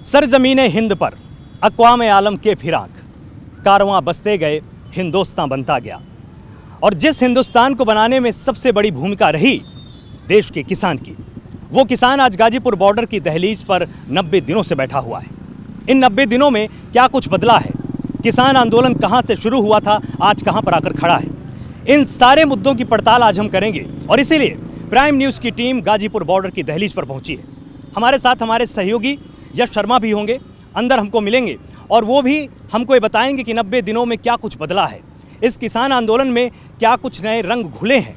सरजमीन हिंद पर अक़वाम आलम के फिराक कारवां बसते गए, हिंदुस्तान बनता गया। और जिस हिंदुस्तान को बनाने में सबसे बड़ी भूमिका रही देश के किसान की, वो किसान आज गाजीपुर बॉर्डर की दहलीज पर 90 दिनों से बैठा हुआ है। इन 90 दिनों में क्या कुछ बदला है, किसान आंदोलन कहां से शुरू हुआ था, आज कहां पर आकर खड़ा है, इन सारे मुद्दों की पड़ताल आज हम करेंगे। और इसीलिए प्राइम न्यूज़ की टीम गाजीपुर बॉर्डर की दहलीज पर पहुंची है। हमारे साथ हमारे सहयोगी यश शर्मा भी होंगे, अंदर हमको मिलेंगे और वो भी हमको ये बताएंगे कि 90 दिनों में क्या कुछ बदला है, इस किसान आंदोलन में क्या कुछ नए रंग घुले हैं।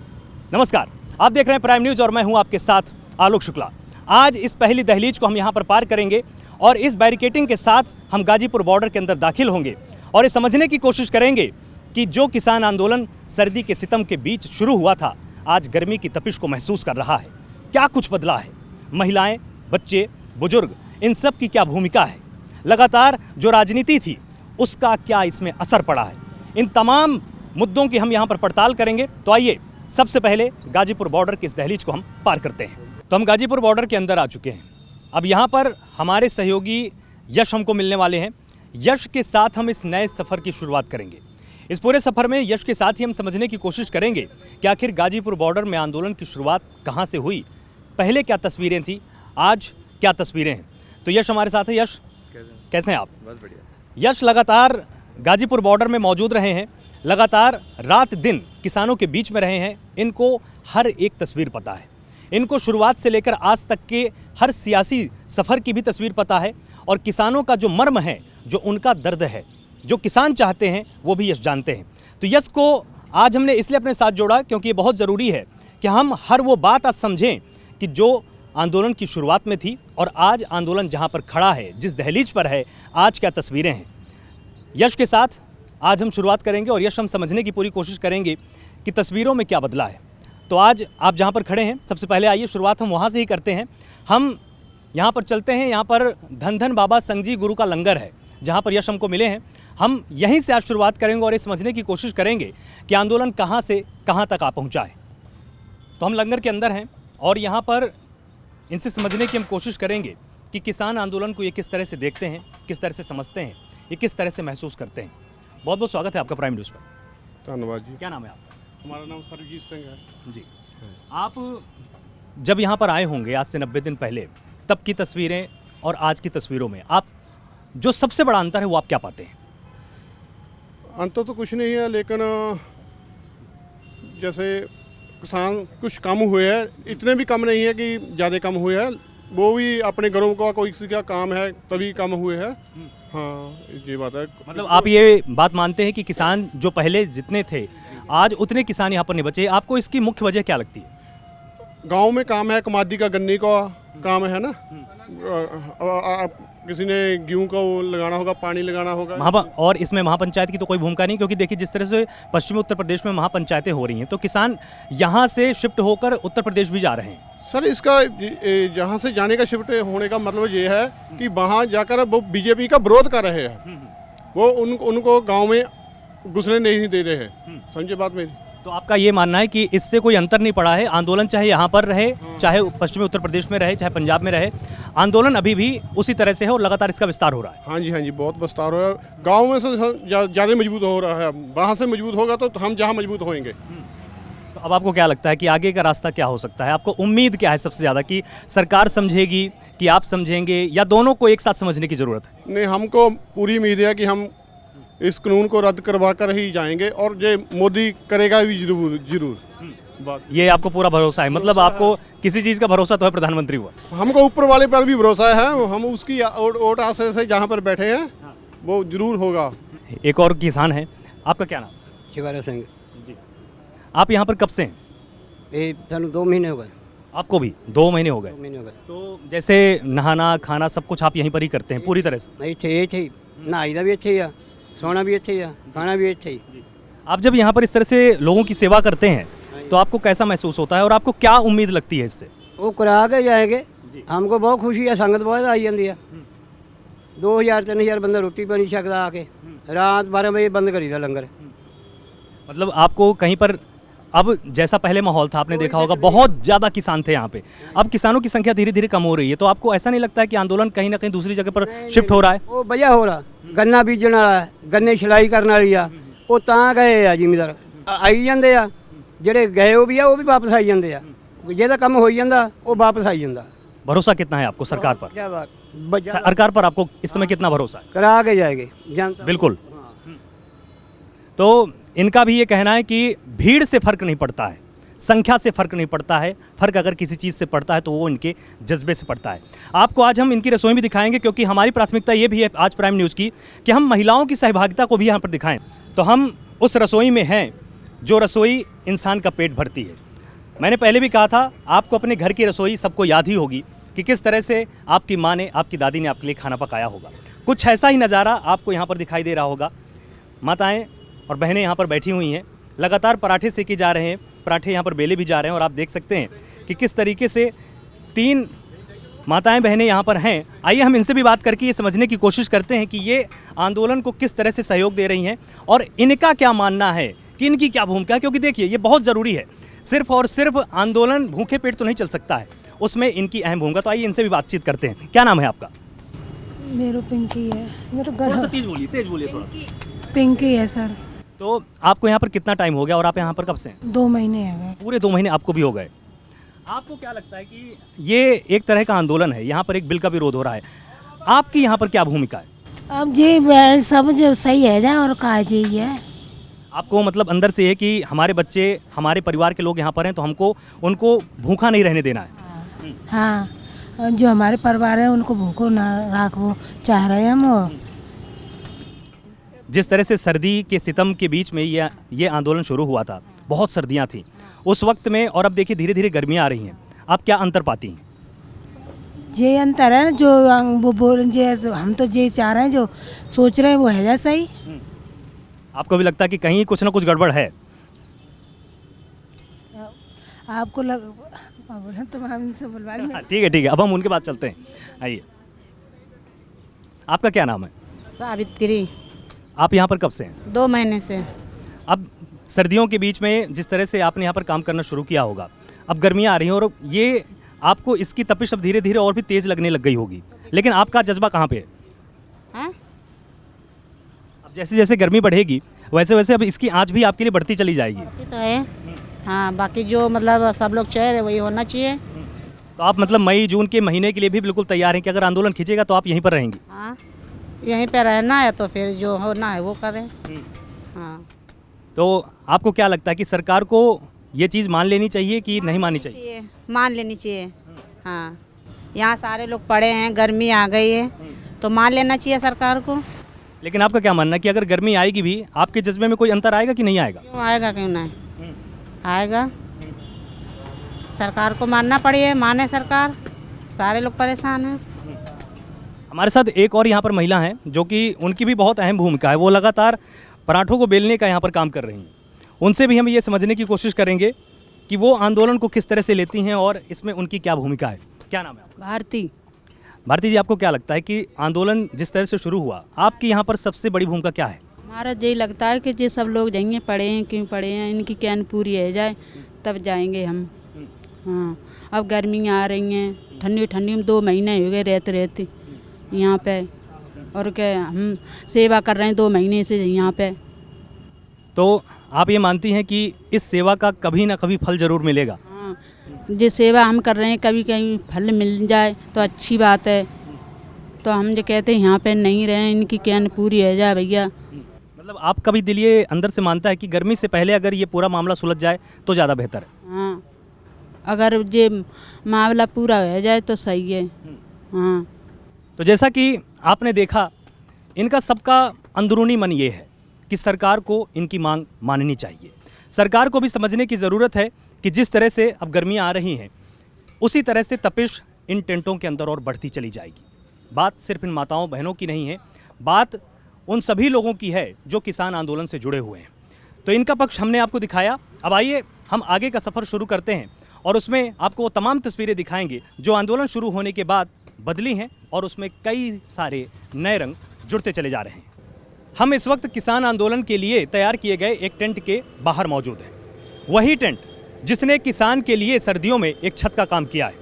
नमस्कार, आप देख रहे हैं प्राइम न्यूज़ और मैं हूं आपके साथ आलोक शुक्ला। आज इस पहली दहलीज को हम यहां पर पार करेंगे और इस बैरिकेटिंग के साथ हम गाजीपुर बॉर्डर के अंदर दाखिल होंगे और ये समझने की कोशिश करेंगे कि जो किसान आंदोलन सर्दी के सितम के बीच शुरू हुआ था, आज गर्मी की तपिश को महसूस कर रहा है। क्या कुछ बदला है, महिलाएं, बच्चे, बुजुर्ग, इन सब की क्या भूमिका है, लगातार जो राजनीति थी उसका क्या इसमें असर पड़ा है, इन तमाम मुद्दों की हम यहाँ पर पड़ताल करेंगे। तो आइए सबसे पहले गाजीपुर बॉर्डर की इस दहलीज को हम पार करते हैं। तो हम गाजीपुर बॉर्डर के अंदर आ चुके हैं। अब यहाँ पर हमारे सहयोगी यश हमको मिलने वाले हैं। यश के साथ हम इस नए सफ़र की शुरुआत करेंगे। इस पूरे सफ़र में यश के साथ ही हम समझने की कोशिश करेंगे कि आखिर गाजीपुर बॉर्डर में आंदोलन की शुरुआत कहाँ से हुई, पहले क्या तस्वीरें थी, आज क्या तस्वीरें हैं। तो यश हमारे साथ है। यश, कैसे हैं आप? बस बढ़िया। यश लगातार गाजीपुर बॉर्डर में मौजूद रहे हैं, लगातार रात दिन किसानों के बीच में रहे हैं, इनको हर एक तस्वीर पता है, इनको शुरुआत से लेकर आज तक के हर सियासी सफ़र की भी तस्वीर पता है और किसानों का जो मर्म है, जो उनका दर्द है, जो किसान चाहते हैं, वो भी यश जानते हैं। तो यश को आज हमने इसलिए अपने साथ जोड़ा क्योंकि ये बहुत ज़रूरी है कि हम हर वो बात आज समझें कि जो आंदोलन की शुरुआत में थी और आज आंदोलन जहां पर खड़ा है, जिस दहलीज पर है, आज क्या तस्वीरें हैं। यश के साथ आज हम शुरुआत करेंगे और यश हम समझने की पूरी कोशिश करेंगे कि तस्वीरों में क्या बदला है। तो आज आप जहां पर खड़े हैं, सबसे पहले आइए शुरुआत हम वहां से ही करते हैं। हम यहाँ पर चलते हैं, यहाँ पर धन धन बाबा संगजी गुरु का लंगर है, जहाँ पर यश हमको मिले हैं। हम यहीं से आज शुरुआत करेंगे और ये समझने की कोशिश करेंगे कि आंदोलन कहाँ से कहाँ तक आ पहुँचा है। तो हम लंगर के अंदर हैं और यहाँ पर इनसे समझने की हम कोशिश करेंगे कि किसान आंदोलन को ये किस तरह से देखते हैं, किस तरह से समझते हैं, ये किस तरह से महसूस करते हैं। बहुत बहुत स्वागत है आपका प्राइम न्यूज़ पर। धन्यवाद जी। क्या नाम है आपका? हमारा नाम सरजीत सिंह है जी। आप जब यहाँ पर आए होंगे आज से 90 दिन पहले, तब की तस्वीरें और आज की तस्वीरों में आप जो सबसे बड़ा अंतर है वो आप क्या पाते हैं? अंतर तो कुछ नहीं है, लेकिन जैसे किसान कुछ कम हुए हैं, इतने भी कम नहीं है कि ज़्यादा कम हुए हैं। वो भी अपने घरों का कोई किसी का काम है तभी कम हुए हैं। हाँ, ये बात है। मतलब आप ये बात मानते हैं कि किसान जो पहले जितने थे, आज उतने किसान यहाँ पर नहीं बचे। आपको इसकी मुख्य वजह क्या लगती है? गांव में काम है, कमादी का गन्ने का काम है ना। किसी ने गेहूं का वो लगाना होगा, पानी लगाना होगा। और इसमें महापंचायत की तो कोई भूमिका नहीं, क्योंकि देखिए जिस तरह से पश्चिमी उत्तर प्रदेश में महापंचायतें हो रही हैं, तो किसान यहाँ से शिफ्ट होकर उत्तर प्रदेश भी जा रहे हैं। सर, इसका जहाँ से जाने का शिफ्ट होने का मतलब ये है कि वहाँ जाकर वो बीजेपी का विरोध कर रहे हैं, वो उनको गाँव में घुसने नहीं दे रहे हैं। समझे बात मेरी? तो आपका ये मानना है कि इससे कोई अंतर नहीं पड़ा है, आंदोलन चाहे यहाँ पर रहे, चाहे पश्चिमी उत्तर प्रदेश में रहे, चाहे पंजाब में रहे, आंदोलन अभी भी उसी तरह से है और लगातार इसका विस्तार हो रहा है। हाँ जी, बहुत विस्तार हो रहा है। गाँव में से ज़्यादा मजबूत हो रहा है, वहाँ से मजबूत होगा तो हम जहाँ मजबूत होंगे। तो अब आपको क्या लगता है कि आगे का रास्ता क्या हो सकता है? आपको उम्मीद क्या है सबसे ज़्यादा, कि सरकार समझेगी कि आप समझेंगे, या दोनों को एक साथ समझने की ज़रूरत है? नहीं, हमको पूरी उम्मीद है कि हम इस कानून को रद्द करवा कर ही जाएंगे और ये मोदी करेगा भी जरूर बात। ये आपको पूरा भरोसा है? मतलब आपको किसी चीज़ का भरोसा तो है प्रधानमंत्री हुआ? हमको ऊपर वाले पर भी भरोसा है। हम उसकी ओट आशा से जहाँ पर बैठे हैं वो जरूर होगा। एक और किसान है, आपका क्या नाम? शिवाला सिंह जी। आप यहाँ पर कब से हैं? ये सानू 2 महीने हो गए। आपको भी 2 महीने हो गए? 2 महीने हो गए। तो जैसे नहाना खाना सब कुछ आप यहीं पर ही करते हैं पूरी तरह से? नहीं, ਇੱਥੇ ਨਹਾਈ ਦਾ ਵੀ ਇੱਥੇ ਹੀ ਆ, सोना भी ਇੱਥੇ ही आ, खाना भी ਇੱਥੇ ही। आप जब यहाँ पर इस तरह से लोगों की सेवा करते हैं तो आपको कैसा महसूस होता है और आपको क्या उम्मीद लगती है इससे? वो करा के जाएंगे, हमको बहुत खुशी है। संगत बहुत आई जाती है, 2000-3000 बंदा रोटी पानी छकदा आके। रात 12 बजे बंद करी दा लंगर। मतलब आपको कहीं पर अब जैसा पहले माहौल था आपने देखा होगा, बहुत ज़्यादा किसान थे यहाँ पे, अब किसानों की संख्या धीरे धीरे कम हो रही है, तो आपको ऐसा नहीं लगता है कि आंदोलन कहीं ना कहीं दूसरी जगह पर शिफ्ट हो रहा है? ਉਹ ਵਜ੍ਹਾ ਹੋ ਰਾ ਗੰਨਾ ਬੀਜਣ ਵਾਲਾ ਗੰਨੇ ਛਿਲਾਈ ਕਰਨ ਵਾਲੀ ਆ ਉਹ ਤਾਂ ਗਏ ਆ ਜ਼ਿਮੀਦਾਰ ਆਈ ਜਾਂਦੇ ਆ ਜਿਹੜੇ ਗਏ ਉਹ ਵੀ ਵਾਪਸ ਆਈ ਜਾਂਦੇ ਆ ਜਿਹਦਾ ਕੰਮ ਹੋਈ ਜਾਂਦਾ ਉਹ ਵਾਪਸ ਆਈ ਜਾਂਦਾ भरोसा कितना है आपको सरकार पर? क्या बात बजा सरकार पर आपको इस समय कितना भरोसा है? करा के जाएंगे जनता बिल्कुल। तो इनका भी ये कहना है कि भीड़ से फर्क नहीं पड़ता है, संख्या से फर्क नहीं पड़ता है, फर्क अगर किसी चीज़ से पड़ता है तो वो इनके जज्बे से पड़ता है। आपको आज हम इनकी रसोई भी दिखाएंगे, क्योंकि हमारी प्राथमिकता ये भी है आज प्राइम न्यूज़ की कि हम महिलाओं की सहभागिता को भी यहाँ पर दिखाएं। तो हम उस रसोई में हैं जो रसोई इंसान का पेट भरती है। मैंने पहले भी कहा था, आपको अपने घर की रसोई सबको याद ही होगी कि किस तरह से आपकी माँ ने, आपकी दादी ने आपके लिए खाना पकाया होगा। कुछ ऐसा ही नज़ारा आपको यहाँ पर दिखाई दे रहा होगा। माताएं और बहनें यहाँ पर बैठी हुई हैं, लगातार पराठे सेके जा रहे हैं, पराठे यहाँ पर बेले भी जा रहे हैं, और आप देख सकते हैं कि किस तरीके से 3 माताएं बहनें यहाँ पर हैं। आइए हम इनसे भी बात करके ये समझने की कोशिश करते हैं कि ये आंदोलन को किस तरह से सहयोग दे रही हैं और इनका क्या मानना है, कि इनकी क्या भूमिका है। क्योंकि देखिए, ये बहुत ज़रूरी है, सिर्फ और सिर्फ आंदोलन भूखे पेट तो नहीं चल सकता है, उसमें इनकी अहम भूमिका। तो आइए इनसे भी बातचीत करते हैं। क्या नाम है आपका? मेरा पिंकी है, मेरा थोड़ा सा घर तेज बोलिए थोड़ा। पिंकी है सर। तो आपको यहाँ पर कितना टाइम हो गया और आप यहाँ पर कब से हैं? 2 महीने हो गए। पूरे 2 महीने आपको भी हो गए। आपको क्या लगता है कि ये एक तरह का आंदोलन है, यहाँ पर एक बिल का विरोध हो रहा है, आपकी यहाँ पर क्या भूमिका है? अब ये सब जो सही है जा और का जी है। आपको मतलब अंदर से है कि हमारे बच्चे, हमारे परिवार के लोग यहाँ पर हैं, तो हमको उनको भूखा नहीं रहने देना है। हाँ, जो हमारे परिवार है उनको भूखो ना राखो चाह रहे हैं हम। जिस तरह से सर्दी के सितम के बीच में ये आंदोलन शुरू हुआ था, बहुत सर्दियाँ थी उस वक्त में, और अब देखिए धीरे धीरे गर्मियाँ आ रही हैं, आप क्या अंतर पाती हैं? ये अंतर है ना, जो वो बोल जे हम तो ये चाह रहे हैं, जो सोच रहे हैं वो है जा सही। आपको भी लगता है कि कहीं कुछ ना कुछ गड़बड़ है? आपको लग तो हम इनसे बुलवा लेंगे। ठीक है, अब हम उनके पास चलते हैं। आइए, आपका क्या नाम है? सावित्री। आप यहाँ पर कब से हैं? 2 महीने से। अब सर्दियों के बीच में जिस तरह से आपने यहाँ पर काम करना शुरू किया होगा, अब गर्मियाँ आ रही हैं और ये आपको इसकी तपिश अब धीरे धीरे और भी तेज़ लगने लग गई होगी, लेकिन आपका जज्बा कहाँ पे है? हैं? अब जैसे जैसे गर्मी बढ़ेगी वैसे वैसे अब इसकी आँच भी आपके लिए बढ़ती चली जाएगी। ये तो है। हाँ, बाकी जो मतलब सब लोग चाह रहे वही होना चाहिए। तो आप मतलब मई जून के महीने के लिए भी बिल्कुल तैयार हैं कि अगर आंदोलन खींचेगा तो आप यहीं पर रहेंगी? हाँ, यहीं पे रहना है तो फिर जो होना है वो करें। हाँ, तो आपको क्या लगता है कि सरकार को ये चीज़ मान लेनी चाहिए कि नहीं माननी चाहिए? मान लेनी चाहिए। हाँ, यहाँ सारे लोग पड़े हैं, गर्मी आ गई है तो मान लेना चाहिए सरकार को। लेकिन आपका क्या मानना है कि अगर गर्मी आएगी भी, आपके जज्बे में कोई अंतर आएगा कि नहीं आएगा? क्यों आएगा, क्यों नहीं आएगा। सरकार को मानना पड़ेगा, माने सरकार, सारे लोग परेशान हैं। हमारे साथ एक और यहाँ पर महिला हैं जो कि उनकी भी बहुत अहम भूमिका है, वो लगातार पराठों को बेलने का यहाँ पर काम कर रही हैं। उनसे भी हम ये समझने की कोशिश करेंगे कि वो आंदोलन को किस तरह से लेती हैं और इसमें उनकी क्या भूमिका है। क्या नाम है आपका? भारती। भारती जी, आपको क्या लगता है कि आंदोलन जिस तरह से शुरू हुआ, आपकी यहाँ पर सबसे बड़ी भूमिका क्या है? हमारा यही लगता है कि ये सब लोग जाएंगे, पढ़े हैं क्यों पढ़े हैं, इनकी कैन पूरी है जाए तब जाएंगे हम। हाँ, अब गर्मियाँ आ रही हैं, ठंडी ठंडी में 2 महीने हो गए रहते रहते यहाँ पे, और क्या हम सेवा कर रहे हैं 2 महीने से यहाँ पे। तो आप ये मानती हैं कि इस सेवा का कभी ना कभी फल ज़रूर मिलेगा? हाँ, जो सेवा हम कर रहे हैं कभी कहीं फल मिल जाए तो अच्छी बात है। तो हम जो कहते हैं यहाँ पे नहीं रहे, इनकी कैन पूरी है जाए भैया। मतलब आपका भी दिल ये अंदर से मानता है कि गर्मी से पहले अगर ये पूरा मामला सुलझ जाए तो ज़्यादा बेहतर है? हाँ, अगर ये मामला पूरा हो जाए तो सही है। हाँ, तो जैसा कि आपने देखा, इनका सबका अंदरूनी मन ये है कि सरकार को इनकी मांग माननी चाहिए। सरकार को भी समझने की ज़रूरत है कि जिस तरह से अब गर्मियाँ आ रही हैं, उसी तरह से तपिश इन टेंटों के अंदर और बढ़ती चली जाएगी। बात सिर्फ इन माताओं बहनों की नहीं है, बात उन सभी लोगों की है जो किसान आंदोलन से जुड़े हुए हैं। तो इनका पक्ष हमने आपको दिखाया। अब आइए हम आगे का सफ़र शुरू करते हैं और उसमें आपको वो तमाम तस्वीरें दिखाएंगे जो आंदोलन शुरू होने के बाद बदली हैं और उसमें कई सारे नए रंग जुड़ते चले जा रहे हैं। हम इस वक्त किसान आंदोलन के लिए तैयार किए गए एक टेंट के बाहर मौजूद हैं। वही टेंट जिसने किसान के लिए सर्दियों में एक छत का काम किया है,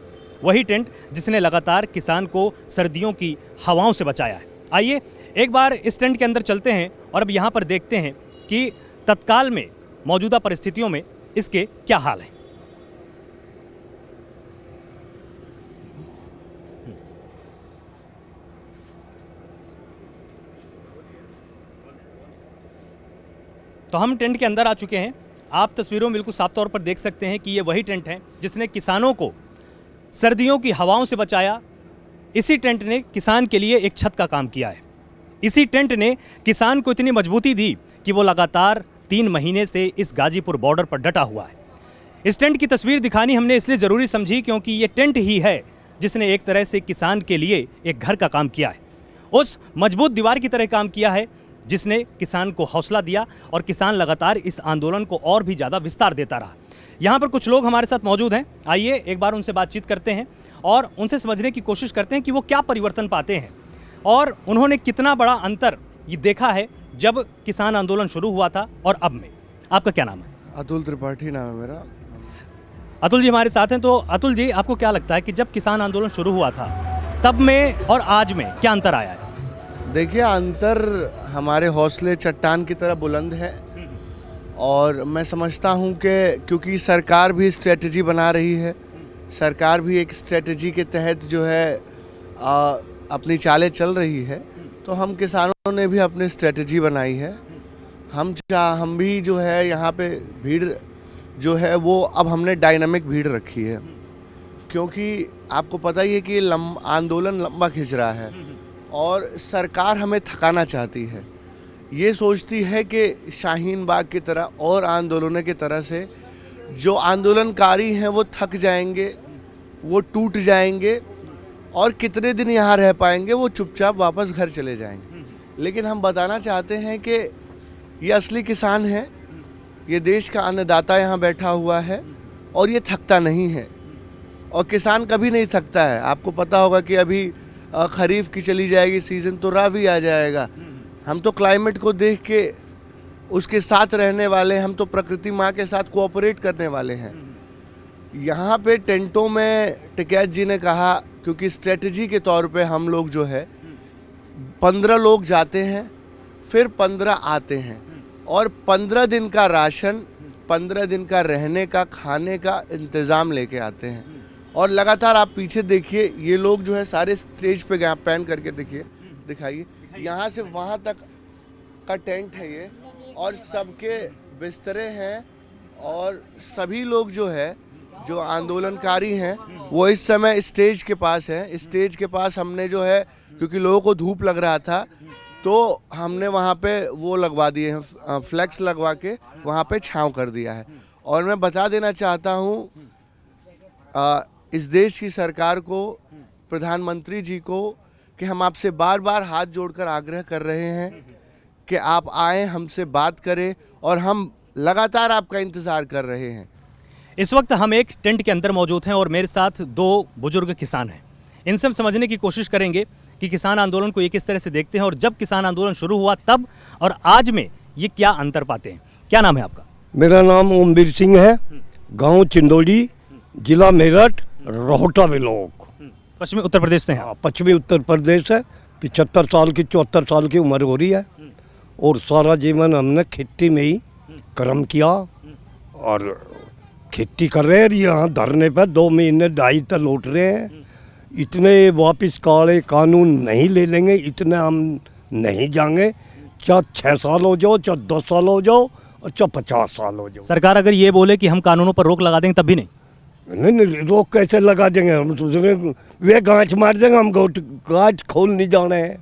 वही टेंट जिसने लगातार किसान को सर्दियों की हवाओं से बचाया है। आइए एक बार इस टेंट के अंदर चलते हैं और अब यहाँ पर देखते हैं कि तत्काल में मौजूदा परिस्थितियों में इसके क्या हाल हैं। तो हम टेंट के अंदर आ चुके हैं। आप तस्वीरों में बिल्कुल साफ तौर पर देख सकते हैं कि ये वही टेंट है जिसने किसानों को सर्दियों की हवाओं से बचाया। इसी टेंट ने किसान के लिए एक छत का काम किया है। इसी टेंट ने किसान को इतनी मजबूती दी कि वो लगातार 3 महीने से इस गाजीपुर बॉर्डर पर डटा हुआ है। इस टेंट की तस्वीर दिखानी हमने इसलिए ज़रूरी समझी क्योंकि ये टेंट ही है जिसने एक तरह से किसान के लिए एक घर का काम किया है। उस मजबूत दीवार की तरह काम किया है जिसने किसान को हौसला दिया और किसान लगातार इस आंदोलन को और भी ज़्यादा विस्तार देता रहा। यहाँ पर कुछ लोग हमारे साथ मौजूद हैं। आइए एक बार उनसे बातचीत करते हैं और उनसे समझने की कोशिश करते हैं कि वो क्या परिवर्तन पाते हैं और उन्होंने कितना बड़ा अंतर ये देखा है जब किसान आंदोलन शुरू हुआ था और अब में। आपका क्या नाम है? अतुल त्रिपाठी नाम है मेरा। अतुल जी हमारे साथ हैं। तो अतुल जी, आपको क्या लगता है कि जब किसान आंदोलन शुरू हुआ था तब में और आज में क्या अंतर आया है? देखिए, अंतर हमारे हौसले चट्टान की तरह बुलंद है और मैं समझता हूँ कि क्योंकि सरकार भी स्ट्रेटजी बना रही है, सरकार भी एक स्ट्रेटजी के तहत जो है अपनी चालें चल रही है, तो हम किसानों ने भी अपनी स्ट्रेटजी बनाई है। हम भी जो है यहाँ पे भीड़ जो है वो अब हमने डायनामिक भीड़ रखी है, क्योंकि आपको पता ही है कि आंदोलन लंबा खिंच रहा है और सरकार हमें थकाना चाहती है। ये सोचती है कि शाहीन बाग की तरह और आंदोलनों की तरह से जो आंदोलनकारी हैं वो थक जाएंगे, वो टूट जाएंगे और कितने दिन यहाँ रह पाएंगे, वो चुपचाप वापस घर चले जाएंगे। लेकिन हम बताना चाहते हैं कि ये असली किसान है, ये देश का अन्नदाता यहाँ बैठा हुआ है और ये थकता नहीं है और किसान कभी नहीं थकता है। आपको पता होगा कि अभी खरीफ की चली जाएगी सीज़न तो रावी आ जाएगा। हम तो क्लाइमेट को देख के उसके साथ रहने वाले, हम तो प्रकृति माँ के साथ कोऑपरेट करने वाले हैं। यहाँ पे टेंटों में टिकैत जी ने कहा, क्योंकि स्ट्रेटजी के तौर पे हम लोग जो है 15 लोग जाते हैं, फिर 15 आते हैं और 15 दिन का राशन, 15 दिन का रहने का, खाने का इंतज़ाम लेके आते हैं। और लगातार आप पीछे देखिए, ये लोग जो है सारे स्टेज पे गए, पैन करके देखिए, दिखाइए, यहाँ से वहाँ तक का टेंट है ये और सबके बिस्तरे हैं और सभी लोग जो है जो आंदोलनकारी हैं वो इस समय स्टेज के पास हैं। स्टेज के पास हमने जो है, क्योंकि लोगों को धूप लग रहा था तो हमने वहाँ पे वो लगवा दिए हैं, फ्लैक्स लगवा के वहाँ पे छांव कर दिया है। और मैं बता देना चाहता हूँ इस देश की सरकार को, प्रधानमंत्री जी को, कि हम आपसे बार बार हाथ जोड़कर आग्रह कर रहे हैं कि आप आएँ, हमसे बात करें और हम लगातार आपका इंतज़ार कर रहे हैं। इस वक्त हम एक टेंट के अंदर मौजूद हैं और मेरे साथ 2 बुजुर्ग किसान हैं। इनसे हम समझने की कोशिश करेंगे कि किसान आंदोलन को ये किस तरह से देखते हैं और जब किसान आंदोलन शुरू हुआ तब और आज में ये क्या अंतर पाते हैं। क्या नाम है आपका? मेरा नाम ओमवीर सिंह है, गांव चिंदोली, जिला मेरठ, रोहटा ब्लॉक, पश्चिमी उत्तर प्रदेश से हैं। पश्चिमी उत्तर प्रदेश है। 75 साल की 74 साल की उम्र हो रही है और सारा जीवन हमने खेती में ही कर्म किया और खेती कर रहे हैं। यहाँ धरने पर 2 महीने 2.5 तक लौट रहे हैं। इतने वापस काले कानून नहीं ले लेंगे, इतने हम नहीं जाएंगे। चाहे 6 साल हो जाओ, चाहे 10 साल हो जाओ और चाहे 50 साल हो जाओ। सरकार अगर ये बोले कि हम कानूनों पर रोक लगा देंगे तब भी नहीं? नहीं, रोक कैसे लगा देंगे? हम सोच रहे वे गांठ मार देंगे, हम गांठ खोल नहीं जाना है।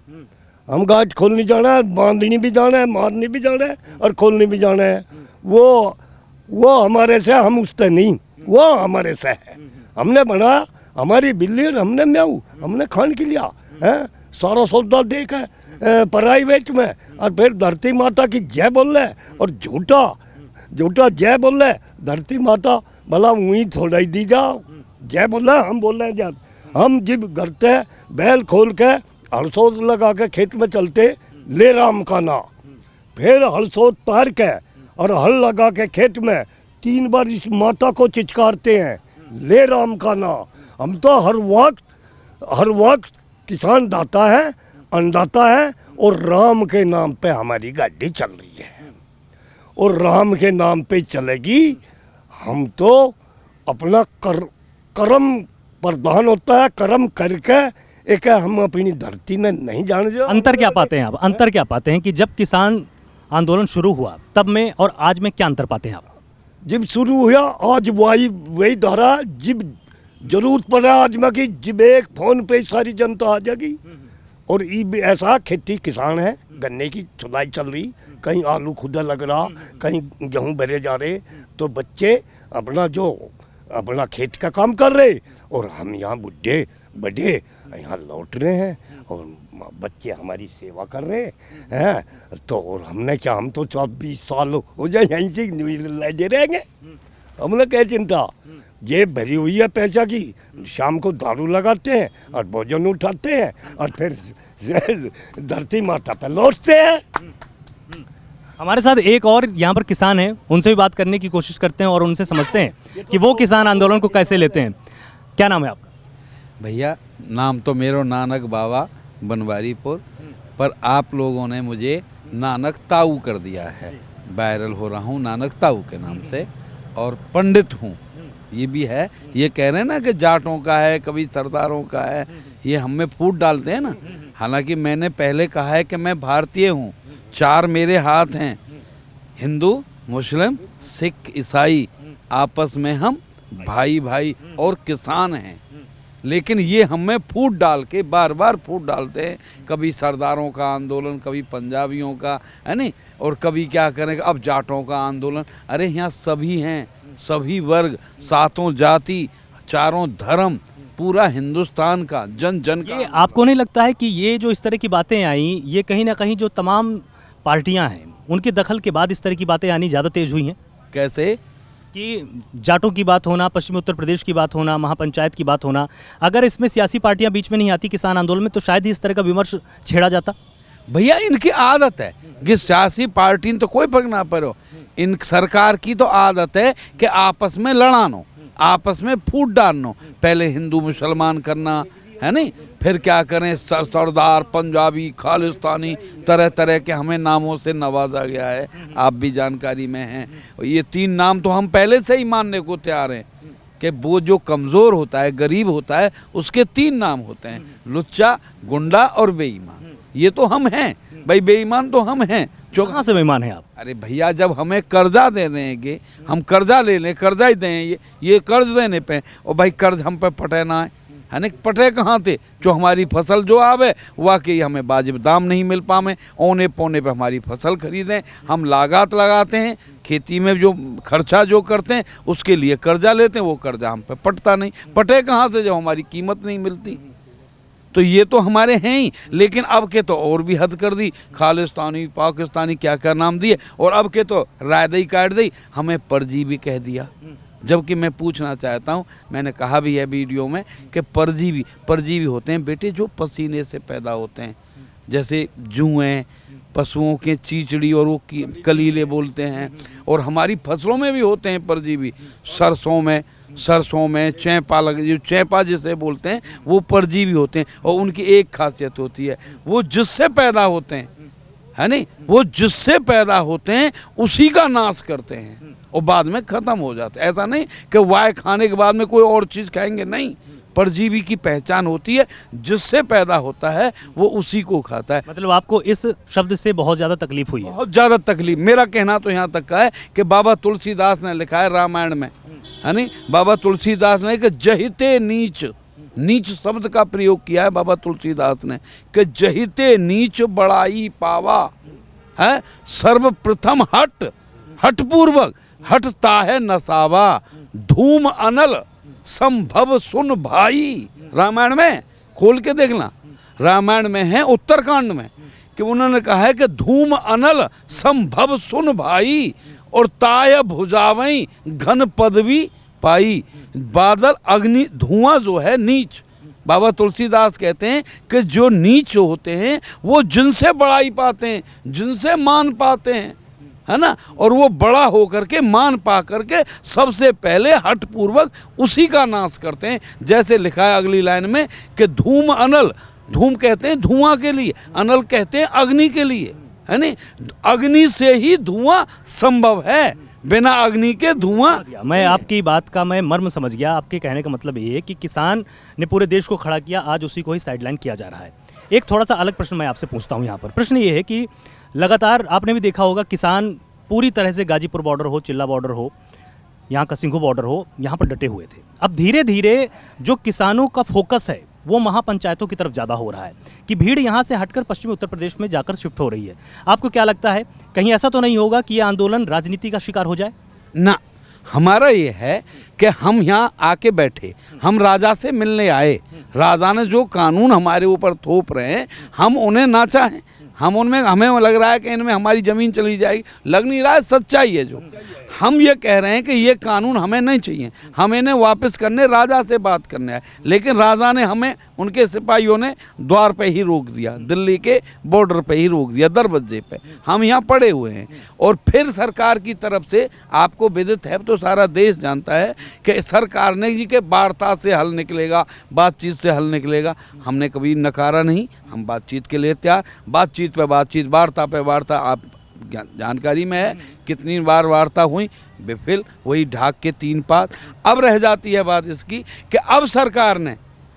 हम गांठ खोलने जाना है, बांधनी भी जाना है, मारनी भी जाना है और खोलनी भी जाना है। वो हमारे से, हम उससे नहीं, वो हमारे से है। हमने बना, हमारी बिल्ली और हमने म्याऊ, हमने खान के लिया है, सारा सौदा देख है प्राइवेट में और फिर धरती माता की जय बोल रहे और झूठा जय बोल रहे। धरती माता भला वहीं थोड़ा ही दी जाओ, जय बोल रहे, हम बोल रहे हैं जब हम जब करते बैल खोल के हलसोत लगा के खेत में चलते, ले राम का नाम, फिर हलसोत तार के और हल लगा के खेत में 3 बार इस माता को चिचकारते हैं, ले राम का नाम। हम तो हर वक्त किसान दाता है, अन्नदाता है, और राम के नाम पे हमारी गाड़ी चल रही है और राम के नाम पे चलेगी। हम तो अपना कर्म प्रधान होता है, कर्म करके एक हम अपनी धरती में नहीं जाने जो। अंतर क्या पाते हैं आप? अंतर क्या पाते हैं कि जब किसान आंदोलन शुरू हुआ तब में और आज में क्या अंतर पाते हैं आप? जब शुरू हुआ आज वही धारा, जब जरूरत पड़ा आज में कि जब एक फोन पे सारी जनता आ जाएगी। और ये ऐसा खेती किसान है, गन्ने की चुलाई चल रही, कहीं आलू खुदा लग रहा, कहीं गेहूं भरे जा रहे, तो बच्चे अपना खेत का काम कर रहे और हम यहाँ बुढ़े बड़े यहाँ लौट रहे हैं और बच्चे हमारी सेवा कर रहे हैं। तो और हमने क्या, हम तो 24 साल हो जाए यहीं से लगे रहेंगे। हमने क्या चिंता, जेब भरी हुई है पैसा की, शाम को दारू लगाते हैं और भोजन उठाते हैं और फिर धरती माता पे लौटते हैं। हमारे साथ एक और यहाँ पर किसान हैं, उनसे भी बात करने की कोशिश करते हैं और उनसे समझते हैं कि वो किसान आंदोलन को कैसे लेते हैं। क्या नाम है आपका? भैया नाम तो मेरा नानक बाबा बनवारीपुर, पर आप लोगों ने मुझे नानक ताऊ कर दिया है। वायरल हो रहा हूँ नानक ताऊ के नाम से, और पंडित हूँ ये भी है। ये कह रहे हैं ना कि जाटों का है, कभी सरदारों का है, ये हम में फूट डालते हैं ना। हालांकि मैंने पहले कहा है कि मैं भारतीय हूँ, 4 मेरे हाथ हैं, हिंदू मुस्लिम सिख ईसाई, आपस में हम भाई भाई और किसान हैं। लेकिन ये हमें फूट डाल के बार बार फूट डालते हैं, कभी सरदारों का आंदोलन, कभी पंजाबियों का, है नहीं, और कभी क्या करें अब जाटों का आंदोलन। अरे यहाँ सभी हैं, सभी वर्ग, 7 जाति, 4 धर्म, पूरा हिंदुस्तान का जन जन का। ये आपको नहीं लगता है कि ये जो इस तरह की बातें आई, ये कहीं ना कहीं जो तमाम पार्टियां हैं उनके दखल के बाद इस तरह की बातें आनी ज़्यादा तेज हुई हैं? कैसे कि जाटों की बात होना, पश्चिमी उत्तर प्रदेश की बात होना, महापंचायत की बात होना, अगर इसमें सियासी पार्टियां बीच में नहीं आती किसान आंदोलन में तो शायद ही इस तरह का विमर्श छेड़ा जाता। भैया इनकी आदत है कि सियासी पार्टी तो कोई फर्क ना पड़ो, इन सरकार की तो आदत है कि आपस में लड़ानो, आपस में फूट डालनो, पहले हिंदू मुसलमान करना, है नहीं, फिर क्या करें सरदार, पंजाबी, खालिस्तानी, तरह तरह के हमें नामों से नवाजा गया है, आप भी जानकारी में हैं। ये 3 नाम तो हम पहले से ही मानने को तैयार हैं कि वो जो कमज़ोर होता है, गरीब होता है, उसके 3 नाम होते हैं, लुच्चा, गुंडा और बेईमान। ये तो हम हैं भाई, बेईमान तो हम हैं। कहाँ से बेईमान हैं आप? अरे भैया जब हमें कर्जा दे देंगे, हम कर्जा ले लें, कर्जा ही दें, ये कर्ज देने पे, और भाई कर्ज हम पे पटे ना है ना, पटे कहाँ थे, जो हमारी फसल जो आवे वाकई हमें वाजिब दाम नहीं मिल पावे, औने पौने पे हमारी फसल खरीदें, हम लागत लगाते हैं, खेती में जो खर्चा जो करते हैं उसके लिए कर्जा लेते हैं, वो कर्जा हम पे पटता नहीं, पटे कहाँ से जब हमारी कीमत नहीं मिलती। तो ये तो हमारे हैं ही, लेकिन अब के तो और भी हद कर दी, खालिस्तानी, पाकिस्तानी, क्या क्या नाम दिए, और अब के तो रायदई काट दी, हमें परजीवी कह दिया। जबकि मैं पूछना चाहता हूँ, मैंने कहा भी है वीडियो में कि परजीवी होते हैं बेटे जो पसीने से पैदा होते हैं, जैसे जुएँ, पशुओं के चीचड़ी और वो कलीले बोलते हैं, और हमारी फसलों में भी होते हैं परजीवी, सरसों में चैपा जो चैपा जिसे बोलते हैं वो परजीवी होते हैं, और उनकी एक खासियत होती है, वो जिससे पैदा होते हैं, है नहीं, वो जिससे पैदा होते हैं उसी का नाश करते हैं और बाद में ख़त्म हो जाते हैं। ऐसा नहीं कि वाय खाने के बाद में कोई और चीज़ खाएंगे, नहीं, परजीवी की पहचान होती है जिससे पैदा होता है वो उसी को खाता है। मतलब आपको इस शब्द से बहुत ज़्यादा तकलीफ हुई है? बहुत ज़्यादा तकलीफ। मेरा कहना तो यहाँ तक का है कि बाबा तुलसीदास ने लिखा है रामायण में, है नहीं, बाबा तुलसीदास ने कि जहिते नीच, नीच शब्द का प्रयोग किया है बाबा तुलसीदास ने, कि जहिते नीच बड़ाई पावा है, सर्वप्रथम हट पूर्वक हटता है नसावा, धूम अनल संभव सुन भाई। रामायण में खोल के देखना, रामायण में है उत्तरकांड में, कि उन्होंने कहा है कि धूम अनल संभव सुन भाई, और ताय भुजावई घन पदवी पाई। बादल अग्नि धुआं जो है नीच, बाबा तुलसीदास कहते हैं कि जो नीच होते हैं वो जिनसे बड़ाई पाते हैं, जिनसे मान पाते हैं, है ना, और वो बड़ा होकर के मान पा करके सबसे पहले हट पूर्वक उसी का नाश करते हैं। जैसे लिखा है अगली लाइन में कि धूम अनल, धूम कहते हैं धुआं के लिए, अनल कहते हैं अग्नि के लिए, है नहीं, अग्नि से ही धुआं संभव है, बिना अग्नि के धुआं। मैं आपकी बात का मैं मर्म समझ गया। आपके कहने का मतलब ये है कि किसान ने पूरे देश को खड़ा किया, आज उसी को ही साइडलाइन किया जा रहा है। एक थोड़ा सा अलग प्रश्न मैं आपसे पूछता हूँ यहाँ पर। प्रश्न ये है कि लगातार आपने भी देखा होगा किसान पूरी तरह से गाजीपुर बॉर्डर हो, चिल्ला बॉर्डर हो, यहाँ का सिंघू बॉर्डर हो, यहाँ पर डटे हुए थे। अब धीरे धीरे जो किसानों का फोकस है वो महापंचायतों की तरफ ज़्यादा हो रहा है कि भीड़ यहाँ से हटकर पश्चिमी उत्तर प्रदेश में जाकर शिफ्ट हो रही है। आपको क्या लगता है, कहीं ऐसा तो नहीं होगा कि ये आंदोलन राजनीति का शिकार हो जाए? ना, हमारा ये है कि हम यहाँ आके बैठे, हम राजा से मिलने आए, राजा ने जो कानून हमारे ऊपर थोप रहे हैं हम उन्हें ना चाहें, हम उनमें, हमें लग रहा है कि इनमें हमारी ज़मीन चली जाएगी, लग नहीं रहा है, सच्चाई है जो हम ये कह रहे हैं कि ये कानून हमें नहीं चाहिए, हम इन्हें वापस करने राजा से बात करने आए, लेकिन राजा ने हमें, उनके सिपाहियों ने द्वार पे ही रोक दिया, दिल्ली के बॉर्डर पे ही रोक दिया, दरवाजे पे हम यहाँ पड़े हुए हैं। और फिर सरकार की तरफ से आपको विदित है, तो सारा देश जानता है कि सरकार ने जी के वार्ता से हल निकलेगा, बातचीत से हल निकलेगा। हमने कभी नकारा नहीं, हम बातचीत के लिए तैयार, बातचीत पे बातचीत, वार्ता पे वार्ता। आप जानकारी में है कितनी बार वार्ता हुई, बेफिल वही ढाक के 3 पात। अब रह जाती है बात इसकी कि अब सरकार ने,